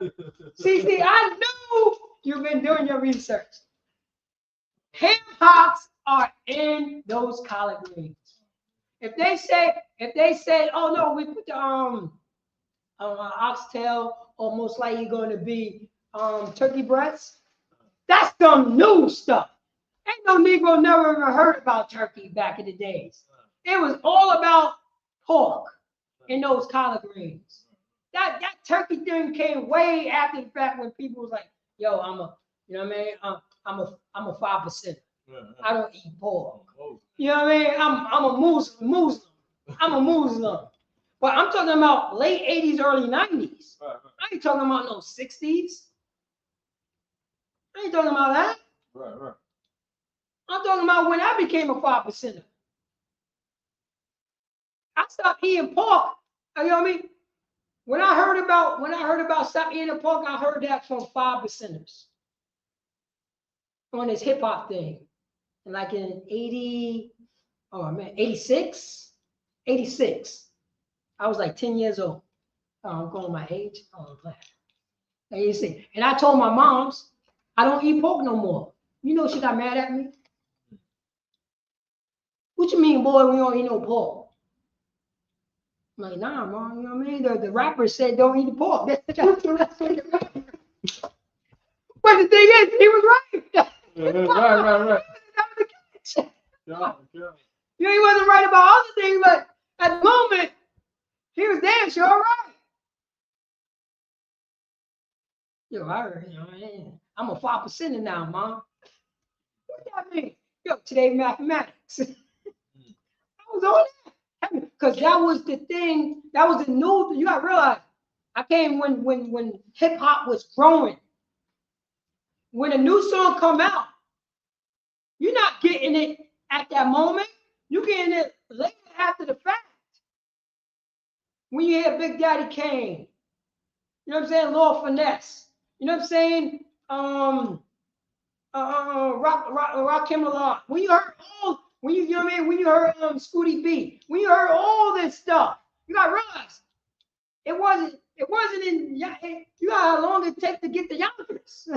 See, I knew you've been doing your research. Ham hocks are in those collard greens. If they said, oh no, we put the oxtail, or most likely going to be turkey breasts, that's some new stuff. Ain't no Negro never ever heard about turkey back in the days. It was all about pork in those collard greens. That turkey thing came way after the fact when people was like, yo, you know what I mean? I'm a 5%. I don't eat pork. You know what I mean? I'm a Muslim. I'm a Muslim. But I'm talking about late 80s, early 90s. I ain't talking about no 60s. I ain't talking about that. Right. I'm talking about when I became a 5%er. I stopped eating pork. You know what I mean? When I heard about stop eating pork, I heard that from 5%ers on this hip hop thing. And like in 86. I was like 10 years old. I'm calling my age. Oh, I'm glad. 86. And I told my moms, I don't eat pork no more. You know she got mad at me. What you mean, boy, we don't eat no pork? I'm like, nah, mom, you know what I mean? The rapper said don't eat the pork. But the thing is, he was right. Right. That was the catch. Yeah. He wasn't right about other things, but at the moment, he was damn sure right. Yo, I'm a 5%er now, mom. What does that mean? Yo, today mathematics. I was on that because that was the thing. That was the new. You gotta realize, I came when hip hop was growing. When a new song come out, you're not getting it at that moment. You're getting it later after the fact. When you hear Big Daddy Kane, you know what I'm saying? Lord Finesse, you know what I'm saying? Rakim Allah. When you heard all, you know what I mean? When you heard Scooty B, when you heard all this stuff, you gotta realize it wasn't in. You got how long it take to get the Yonkers.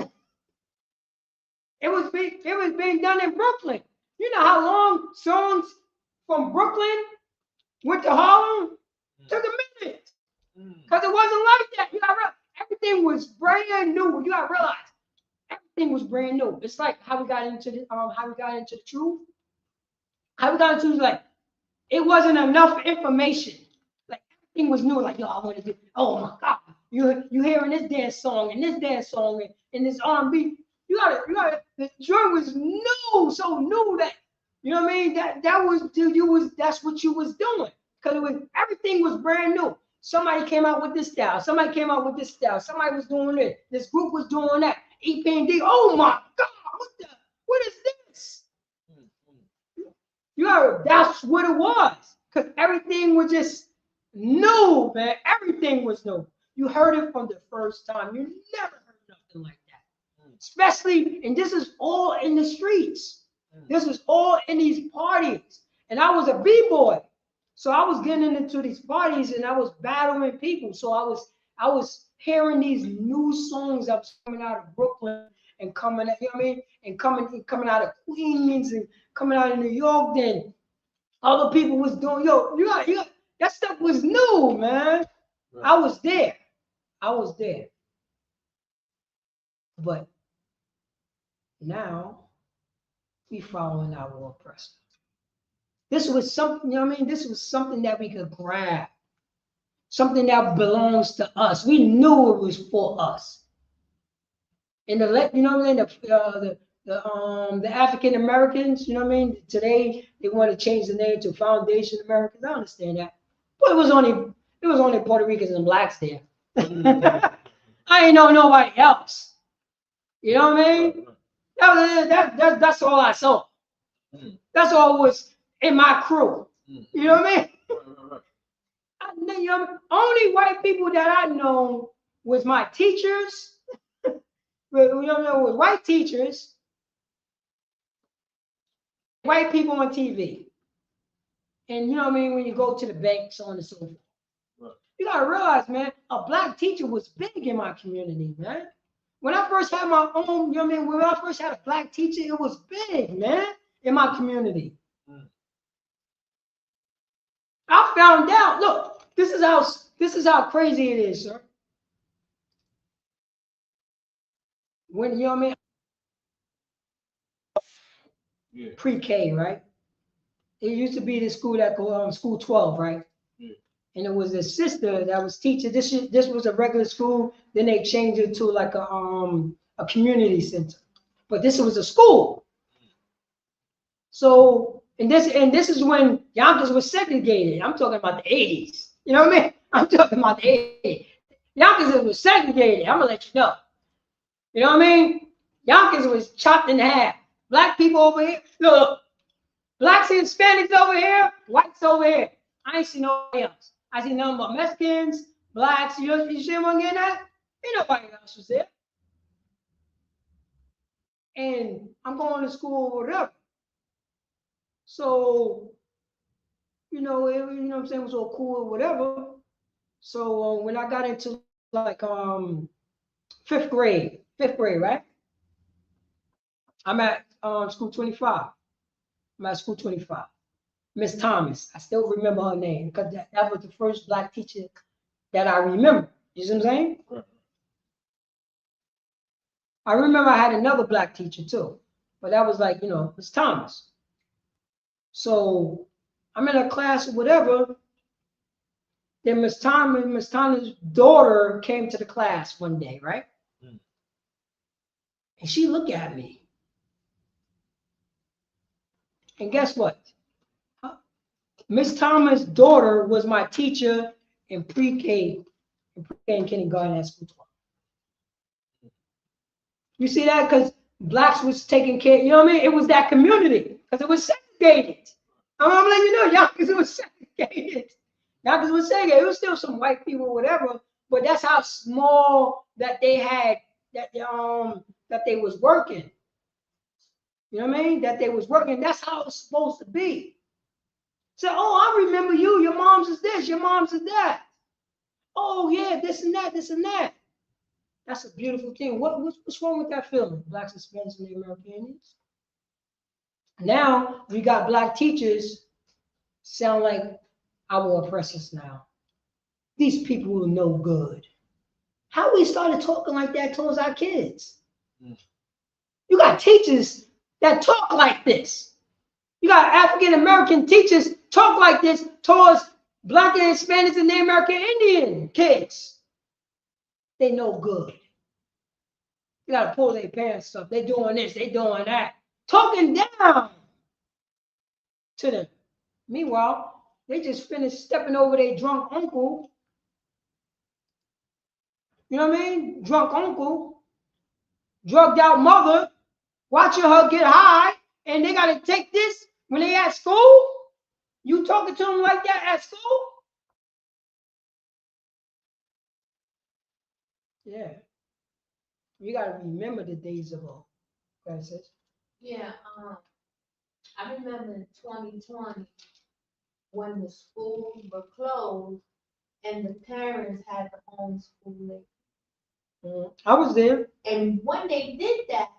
It was being done in Brooklyn. You know how long songs from Brooklyn went to Harlem? Took a minute. Because it wasn't like that. You gotta realize everything was brand new. You gotta realize everything was brand new. It's like how we got into the truth. How we got into like it wasn't enough information. Like everything was new. Like, yo, I want to do, oh my God, you hearing this dance song and this this R&B. You gotta the joint was new, so new that you know what I mean? That's what you was doing. Because everything was brand new. Somebody came out with this style, somebody came out with this style, somebody was doing it, this group was doing that. EP&D, oh my God, what is this? That's what it was. Because everything was just new, man. Everything was new. You heard it from the first time. You never heard nothing like that. Especially, and this is all in the streets. This was all in these parties. And I was a B-boy. So I was getting into these parties and I was battling people. So I was hearing these new songs that was coming out of Brooklyn and coming, you know what I mean? And coming out of Queens and coming out of New York. Then other people was doing, that stuff was new, man. Right. I was there. But now we following our oppressor. This was something, you know what I mean? This was something that we could grab. Something that belongs to us. We knew it was for us. And you know what I mean? The African Americans, you know what I mean? Today they want to change the name to Foundation Americans. I understand that. But it was only Puerto Ricans and blacks there. I ain't know nobody else. You know what I mean? That's all I saw. That's all was in my crew. You know what I mean? Only white people that I know was my teachers. With white teachers, white people on TV. And you know what I mean? When you go to the bank, so on and so forth. Right. You gotta realize, man, a black teacher was big in my community, man. When I first had my own, you know what I mean? When I first had a black teacher, it was big, man, in my community. I found out, look, this is how crazy it is, sir. When, you know what I mean? Yeah. Pre-K, right? It used to be the school that go school 12, right? Yeah. And it was a sister that was teaching. This was a regular school. Then they changed it to like a community center. But this was a school. So and this is when Yonkers was segregated. I'm talking about the 80s. You know what I mean? I'm talking about the 80s. Yonkers was segregated. I'm gonna let you know. You know what I mean? Yonkers was chopped in half. Black people over here. Look, blacks and Hispanics over here, whites over here. I ain't seen nobody else. I seen nothing but Mexicans, blacks. You see what I'm getting at? Ain't nobody else was there. And I'm going to school or whatever. So, you know what I'm saying, it was all cool or whatever. So when I got into like fifth grade, right? I'm at school 25. I'm at school 25. Miss Thomas. I still remember her name because that was the first black teacher that I remember. You see what I'm saying? Right. I remember I had another black teacher too, but that was like, Miss Thomas. So I'm in a class or whatever. Then Miss Thomas' daughter came to the class one day, right? And she looked at me. And guess what? Miss Thomas' daughter was my teacher in pre-K and kindergarten at school. You see that? Because blacks was taking care, you know what I mean? It was that community because it was segregated. I'm letting you know, y'all, because it was segregated. Not because it was segregated. It was still some white people, whatever, but that's how small that they had, that they was working. You know what I mean? That they was working. That's how it's supposed to be. So, oh, I remember you. Your mom's is this. Your mom's is that. Oh, yeah, this and that, this and that. That's a beautiful thing. What's wrong with that feeling? Blacks, Hispanics, and the American Indians. Now we got black teachers sound like our oppressors now. These people are no good. How we started talking like that towards our kids? You got teachers that talk like this. You got African American teachers talk like this towards black and Hispanics and the American Indian kids. They no good. You gotta pull their pants up. They doing this, they doing that. Talking down to them. Meanwhile, they just finished stepping over their drunk uncle. You know what I mean? Drunk uncle, drugged out mother, watching her get high, and they gotta take this when they at school. You talking to them like that at school? Yeah. You gotta remember the days of old. Francis. Yeah, I remember in 2020 when the schools were closed and the parents had to homeschool it. I was there. And when they did that,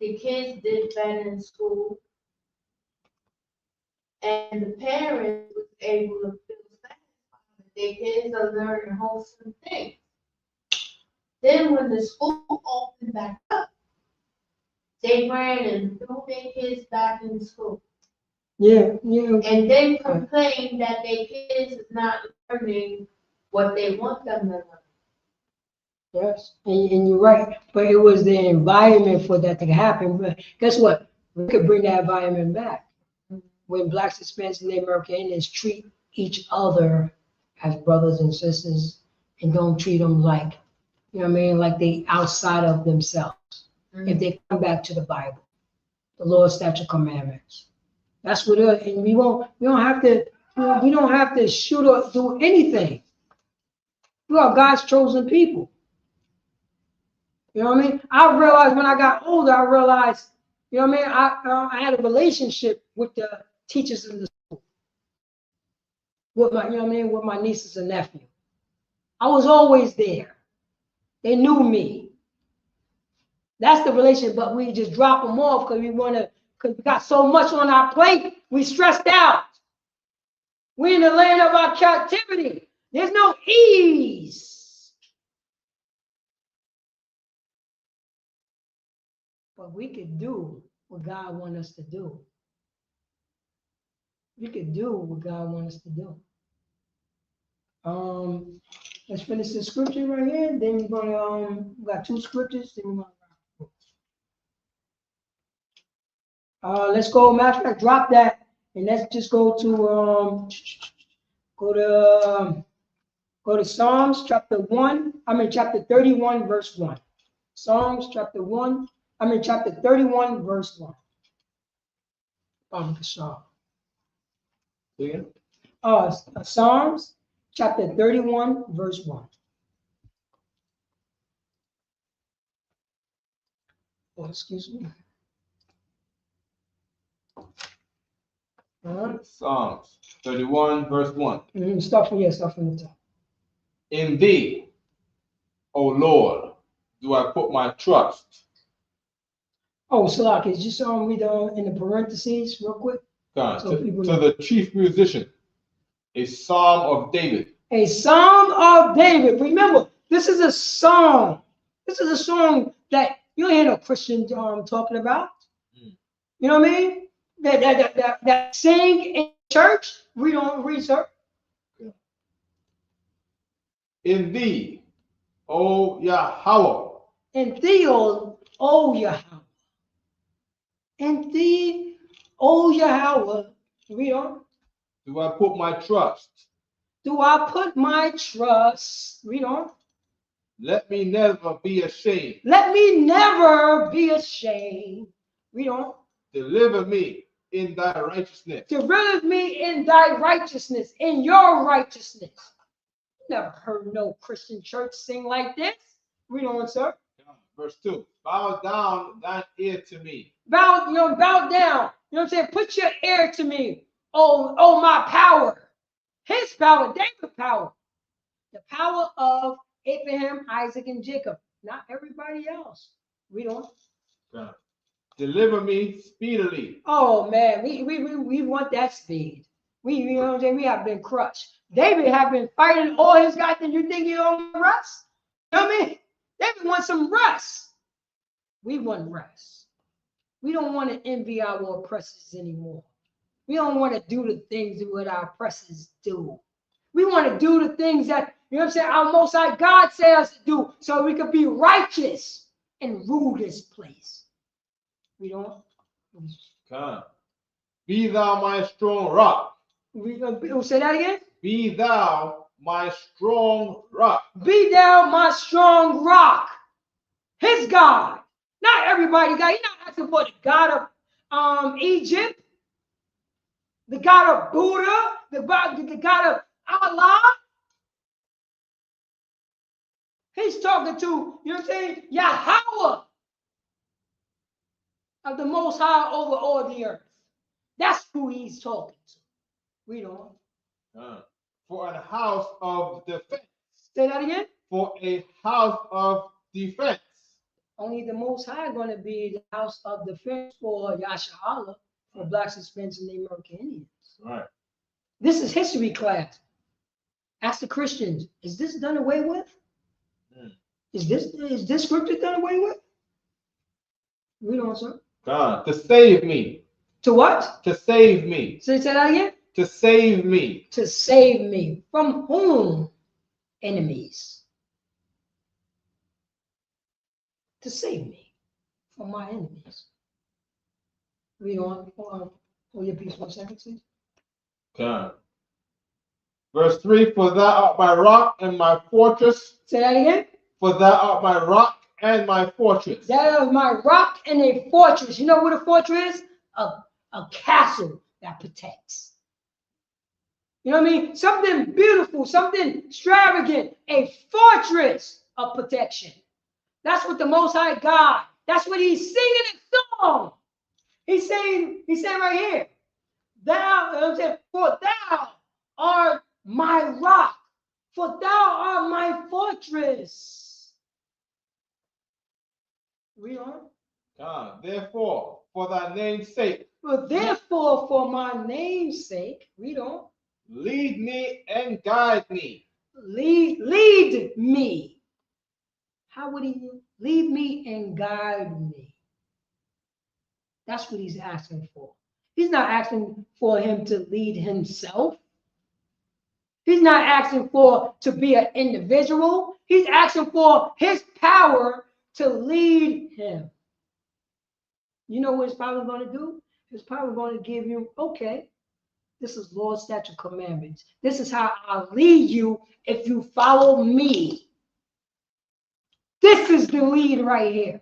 the kids did better in school, and the parents was able to feel satisfied that their kids are learning wholesome things. Then when the school opened back up, they ran and threw their kids back in school. Yeah, yeah. And then complained that their kids is not learning what they want them to learn. Yes, and you're right. But it was the environment for that to happen. But guess what? We could bring that environment back. When blacks, Hispanics, and the American Indians treat each other as brothers and sisters and don't treat them like, you know what I mean, like they outside of themselves. If they come back to the Bible, the Lord's statute commandments. That's what it is. And we don't have to shoot or do anything. We are God's chosen people. You know what I mean? I realized when I got older, I realized, you know what I mean? I had a relationship with the teachers in the school. With my, you know what I mean, with my nieces and nephew. I was always there. They knew me. That's the relationship, but we just drop them off because because we got so much on our plate, we stressed out. We're in the land of our captivity. There's no ease. But we could do what God wants us to do. We could do what God wants us to do. Let's finish the scripture right here. Then we're gonna we got two scriptures. Then we're gonna let's go. Matter of fact, drop that, and let's just go to go to Psalms chapter 31, verse 1. Psalms chapter 31, verse 1. Psalms chapter 31, verse 1. Oh, excuse me. Psalms 31, verse 1. Start from the top. In thee, O Lord, do I put my trust. Oh, Salaki, just read in the parentheses real quick. God, so to the chief musician, a psalm of David. A psalm of David. Remember, this is a song. This is a song that you don't hear no Christian talking about. You know what I mean? That sing in church, we don't research. In thee, O Yahweh. In thee, O Yahweh. In thee, Oh Yahweh, read on. Do I put my trust? Do I put my trust? Read on. Let me never be ashamed. Let me never be ashamed. Read on. Deliver me in thy righteousness. Deliver me in thy righteousness, in your righteousness. Never heard no Christian church sing like this. Read on, sir. Verse 2. Bow down thine ear to me. Bow down. You know what I'm saying? Put your ear to me. Oh, my power. His power, David's power. The power of Abraham, Isaac, and Jacob. Not everybody else. Read on. Deliver me speedily. Oh man, we want that speed. You know what I'm saying? We have been crushed. David have been fighting all his guys, and you think he don't rest? You know what I mean? David wants some rest. We want rest. We don't want to envy our oppressors anymore. We don't want to do the things that our oppressors do. We want to do the things that, you know what I'm saying, our Most High God says us to do, so we could be righteous and rule this place. We don't. God. Be thou my strong rock. We'll say that again. Be thou my strong rock. Be thou my strong rock. His God. Not everybody God. He's not asking for the God of Egypt, the God of Buddha, the God of Allah. He's talking to, you know what I'm saying, Yahweh of the Most High over all the earth. That's who he's talking to. Read on. For a house of defense. Say that again. For a house of defense. Only the Most High going to be the house of defense for Yasharahla, for Blacks, Hispanics, and Native American Indians. Right. This is history class. Ask the Christians, is this done away with? Is this scripture done away with? Read on, sir. God, to save me. To what? To save me. Say that again. To save me. To save me. From whom? Enemies. To save me from my enemies. Read on. Hold your peace 1 second, please. God. Verse 3, for thou art my rock and my fortress. Say that again. For thou art my rock and my fortress. That is my rock and a fortress. You know what a fortress is? A castle that protects. You know what I mean? Something beautiful, something extravagant, a fortress of protection. That's what the Most High God, that's what he's singing in song. He's saying right here, for thou art my rock, for thou art my fortress. Read on. God, therefore, for thy name's sake. But therefore, for my name's sake, read on. Lead me and guide me. Lead me. How would he lead me and guide me? That's what he's asking for. He's not asking for him to lead himself. He's not asking for to be an individual. He's asking for his power to lead him. You know what his power is going to do? His power is going to give you, okay, this is Lord's statute commandments. This is how I'll lead you if you follow me. This is the lead right here.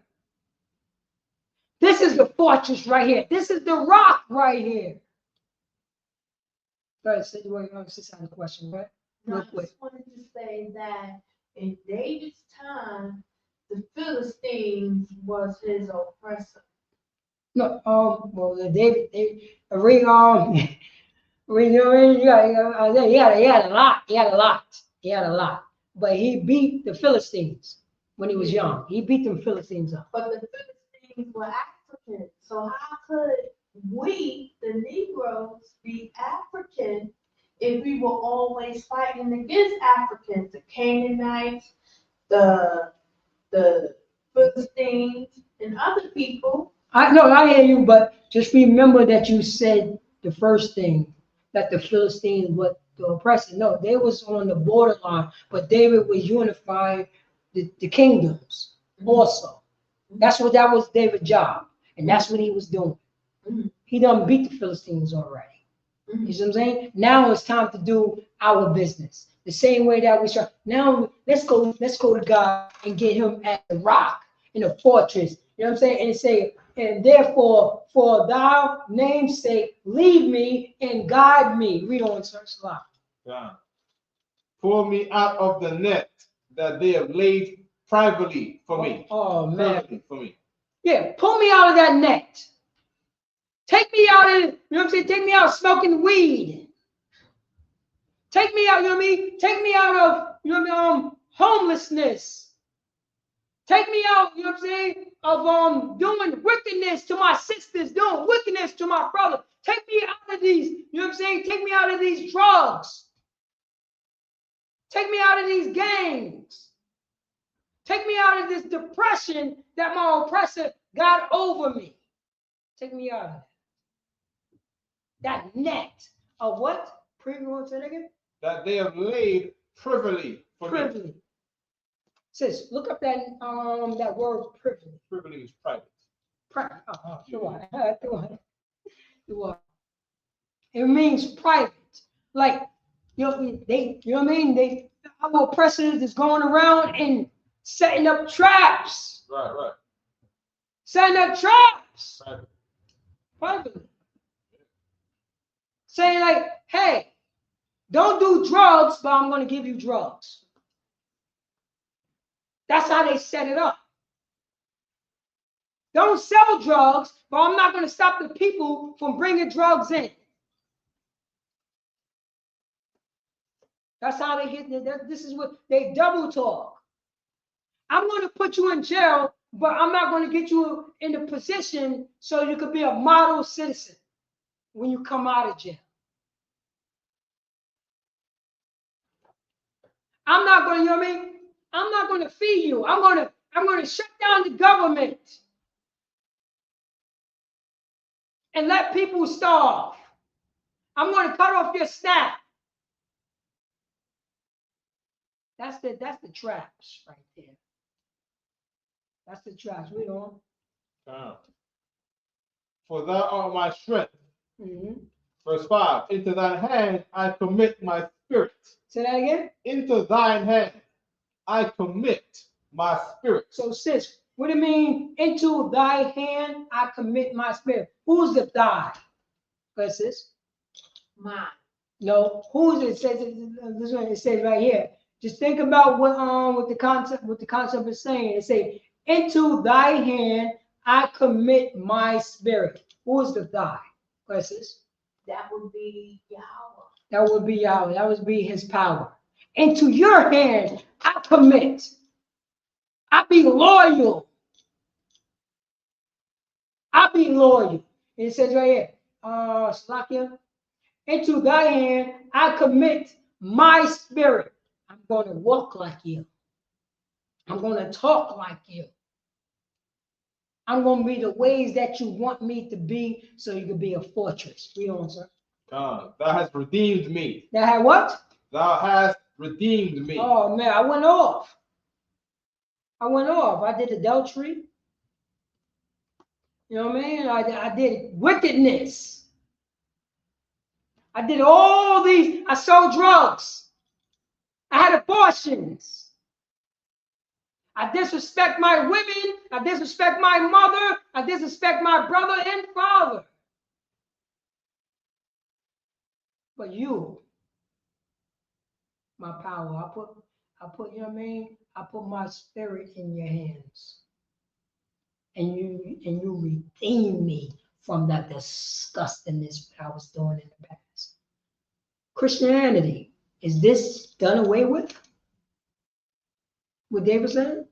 This is the fortress right here. This is the rock right here. Go ahead, say the question, right? I just wanted to say that in David's time, the Philistines was his oppressor. No, well, David, he had a lot. But he beat the Philistines when he was young. He beat them Philistines up. But the Philistines were African. So how could we, the Negroes, be African if we were always fighting against Africans, the Canaanites, the Philistines, and other people? I hear you, but just remember that you said the first thing, that the Philistines were the oppressor. No, they was on the borderline, but David was unifying the kingdoms also. That was David's job, and that's what he was doing. He done beat the Philistines already. You see what I'm saying? Now it's time to do our business. The same way that we start. Now let's go to God and get him at the rock in a fortress. You know what I'm saying? And say, and therefore, for thy name's sake, lead me and guide me. Read on, search a lot. Yeah. Pull me out of the net that they have laid privately for me. Oh man. Privately for me. Yeah, pull me out of that net. Take me out of, you know what I'm saying? Take me out smoking weed. Take me out, you know what I mean? Take me out of, you know what I mean, homelessness. Take me out, you know what I'm saying, of doing wickedness to my sisters, doing wickedness to my brother. Take me out of these, you know what I'm saying? Take me out of these drugs. Take me out of these gangs. Take me out of this depression that my oppressor got over me. Take me out of that. That net of what? Say that again? That they have laid privily for me. Sis, look up that that word privily. Privily is private. It means private. Like, you know what I mean? Our oppressors is going around and setting up traps. Right. Setting up traps. Privately. Saying like, hey, don't do drugs, but I'm going to give you drugs. That's how they set it up. Don't sell drugs, but I'm not going to stop the people from bringing drugs in. That's how they get there. This is what they double talk. I'm going to put you in jail, but I'm not going to get you in a position so you could be a model citizen when you come out of jail. I'm not going to, you know what I mean? I'm not going to feed you. I'm going to shut down the government and let people starve. I'm going to cut off your SNAP. That's the traps right there. That's the traps. Read on. For thou art my strength. Verse 5. Into thine hand I commit my spirit. Say that again. Into thine hand I commit my spirit. So sis, what do you mean? Into thy hand I commit my spirit. Who's the thy? What sis? Mine. No, who's it? Says this one. It says right here. Just think about what the concept is saying. It say, into thy hand I commit my spirit. Who is the thy? What sis? That would be Yahweh. That would be Yahweh. That would be his power. Into your hand I commit. I be loyal. I be loyal. And it says right here, Slakia, into thy hand I commit my spirit. I'm going to walk like you. I'm going to talk like you. I'm going to be the ways that you want me to be so you can be a fortress. Read on, sir. Thou hast redeemed me. That had what? Thou hast redeemed me. Oh, man, I went off. I did adultery. You know what I mean? I did wickedness. I did all these. I sold drugs. I had abortions. I disrespect my women. I disrespect my mother. I disrespect my brother and father. But you, my power, I put, you know what I mean? I put my spirit in your hands. And you redeem me from that disgustingness that I was doing in the past. Christianity, is this done away with? What David said?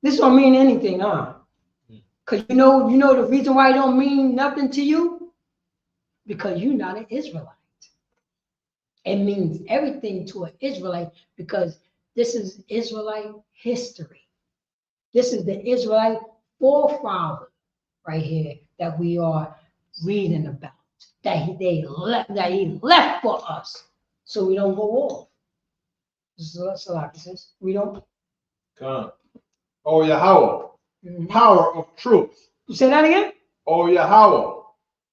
This don't mean anything, huh? Because you know the reason why it don't mean nothing to you? Because you're not an Israelite. It means everything to an Israelite because this is Israelite history. This is the Israelite forefather right here that we are reading about. That he left for us, so we don't go off. So like this, we don't. Come. Oh Yahweh, power of truth. You say that again? Oh Yahweh,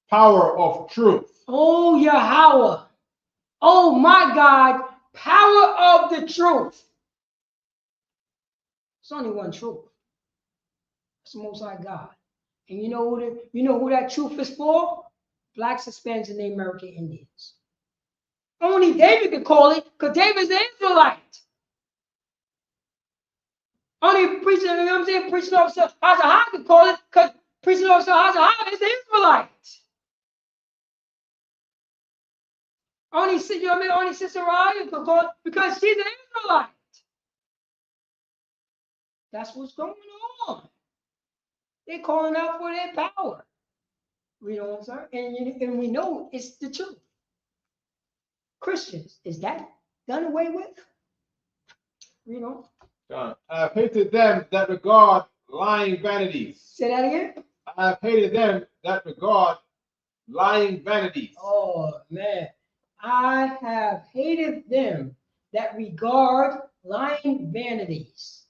power of truth. Oh, Yahweh. Oh, my God, power of the truth. It's only one truth. It's the Most High God. And you know who that truth is for? Blacks, Hispanics, and the American Indians. Only David could call it, because David's the Israelite. Only preaching, you know what I'm saying? Preaching officer Hazahah could call it, because preaching officer Hazahah is the Israelite. Only, you know what I mean? Only Sister Raya could call it, because she's an Israelite. That's what's going on. They're calling out for their power. You know what I'm saying? And we know it's the truth. Christians, is that done away with? You know. I have hated them that regard lying vanities. Say that again. I have hated them that regard lying vanities. Oh man, I have hated them that regard lying vanities.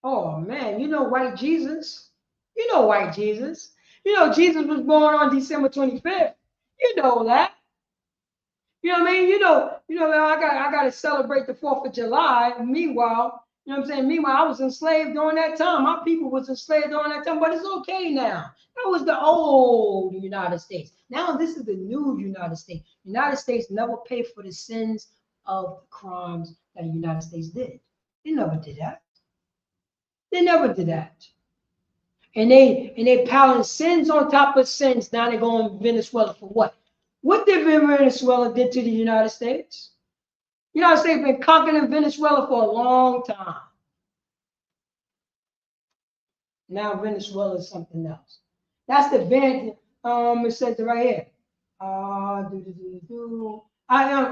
Oh man, you know white Jesus. You know white Jesus. You know Jesus was born on December 25th. You know that. You know what I mean? You know, I got to celebrate the 4th of July. Meanwhile, you know what I'm saying? Meanwhile, I was enslaved during that time. My people was enslaved during that time, but it's okay now. That was the old United States. Now this is the new United States. United States never paid for the sins of the crimes that the United States did. They never did that. They never did that. And they piling sins on top of sins. Now they're going to Venezuela for what? What did Venezuela did to the United States? The United States been conquering Venezuela for a long time. Now Venezuela is something else. That's the vanity. It says it right here. I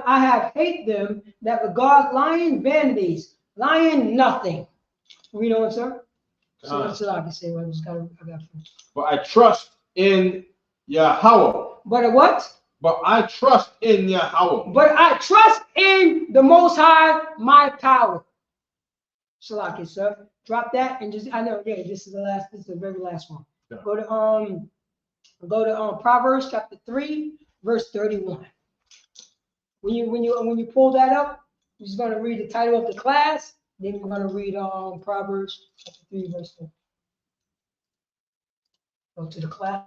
have hate them that regard lying vanities, lying nothing. You know what, sir? So that's what I can say. I got. But I trust in Yahweh. But what? But I trust in Yahweh. But I trust in the Most High, my power. Shalaki, sir. Drop that and just, I know, yeah, this is the very last one. Yeah. Go to Proverbs chapter 3, verse 31. When you pull that up, you're just gonna read the title of the class, then you're gonna read Proverbs chapter 3, verse 4. Go to the class.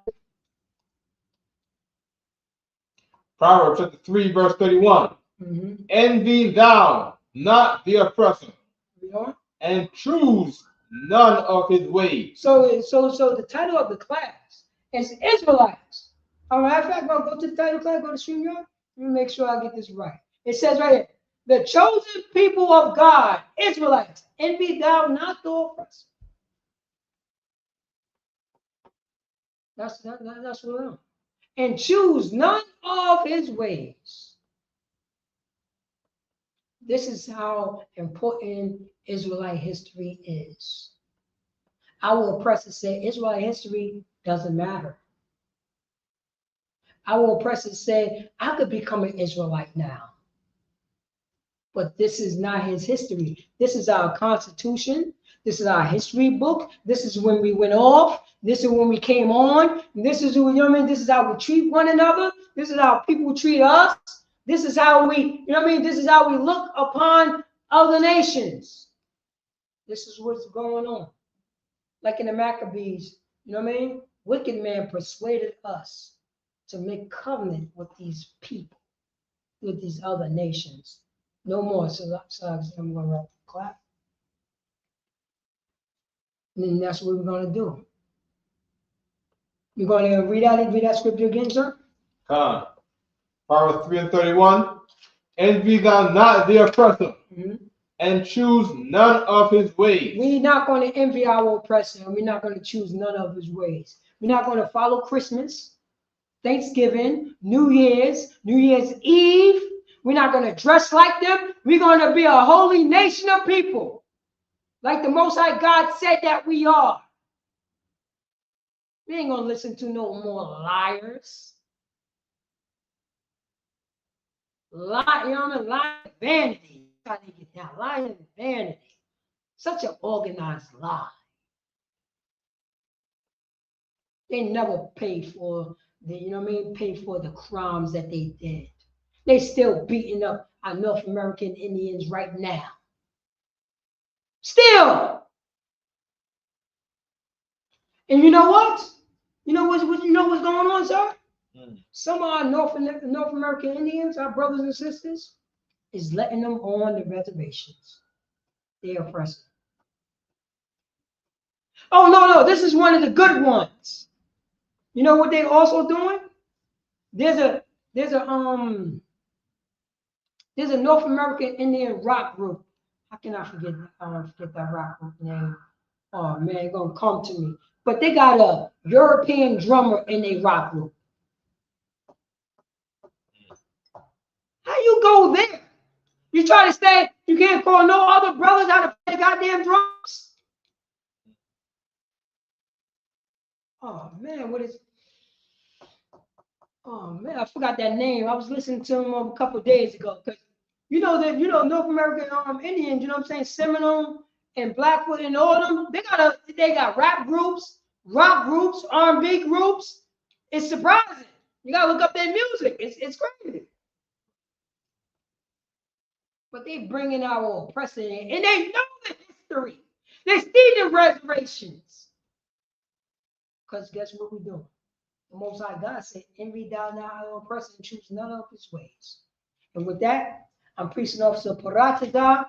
Proverbs chapter 3, verse 31. Mm-hmm. Envy thou not the oppressor, and choose none of his ways. So the title of the class is Israelites. All right, in fact, go to the title class, go to StreamYard. Let me make sure I get this right. It says right here, the chosen people of God, Israelites, envy thou not the oppressor. That's what I'm. And choose none of his ways. This is how important Israelite history is. Our oppressors say Israelite history doesn't matter. Our oppressors say I could become an Israelite now. But this is not his history. This is our Constitution. This is our history book. This is when we went off. This is when we came on. This is who, you know what I mean? This is how we treat one another. This is how people treat us. This is how we, you know what I mean? This is how we look upon other nations. This is what's going on. Like in the Maccabees, you know what I mean? Wicked man persuaded us to make covenant with these people, with these other nations. No more. So I'm going to wrap the clap. And then that's what we're going to do. You're going to read that scripture again, sir? Proverbs 3 and 31. Envy thou not the oppressor, and choose none of his ways. We're not going to envy our oppressor, and we're not going to choose none of his ways. We're not going to follow Christmas, Thanksgiving, New Year's Eve. We're not going to dress like them. We're going to be a holy nation of people, like the Most High God said that we are. We ain't going to listen to no more liars. Lie, you know what I mean? Lie, vanity. How they get down? Lie and vanity. Such an organized lie. They never paid for you know what I mean, pay for the crimes that they did. They still beating up our North American Indians right now. Still. And you know what? You know what's going on, sir? Some of our North American Indians, our brothers and sisters, is letting them on the reservations. They oppressor. Oh no, this is one of the good ones. You know what they also doing? There's a North American Indian rock group. How can I forget that rock group name? Oh man, it's gonna come to me. But they got a European drummer in a rock group. How you go there? You try to stay, you can't call no other brothers out to play goddamn drums. Oh man, I forgot that name. I was listening to him a couple days ago. Because North American Indians, you know what I'm saying, Seminole and Blackfoot and all of them, they got rap groups, rock groups, R&B groups. It's surprising. You gotta look up their music. It's crazy. But they bringing our oppressor in, and they know the history. They see the reservations. Because guess what we're doing? The Most High God said, envy thou not our oppressor and choose none of his ways. And with that, I'm Priest and Officer Parataga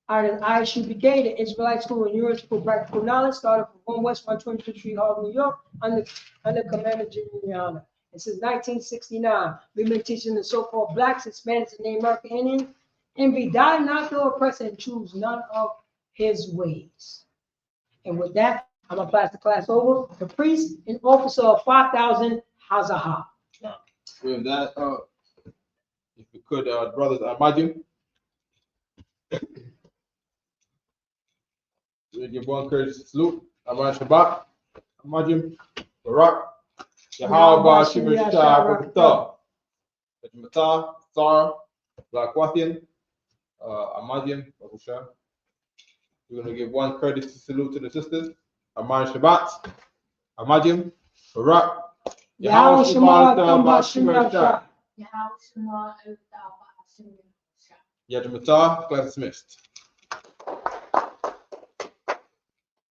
out of ISUPK, the Israelite School and Europe for Practical Knowledge, started from 1 West 125th Street, Harlem, New York, under Commander Juliana. And since 1969, we've been teaching the so-called Blacks, Hispanics, and Native American Indians, envy thou not the oppressor and choose none of his ways. And with that, I'm going to pass the class over to Priest and Officer of 5,000 Hazaha. With that, if you could, brothers, Amajim. We give one courtesy salute. Aman Shabbat, Amajim, Barak, Yahweh Shimmer Shah, Rakata, Mata, Sar, Blackwathian, Amajim, Babusha. We're going to give one courtesy salute to the sisters. Aman Shabbat, Amajim, Barak, Yahweh Shemar Shimmer Shah. Yadamata, class dismissed.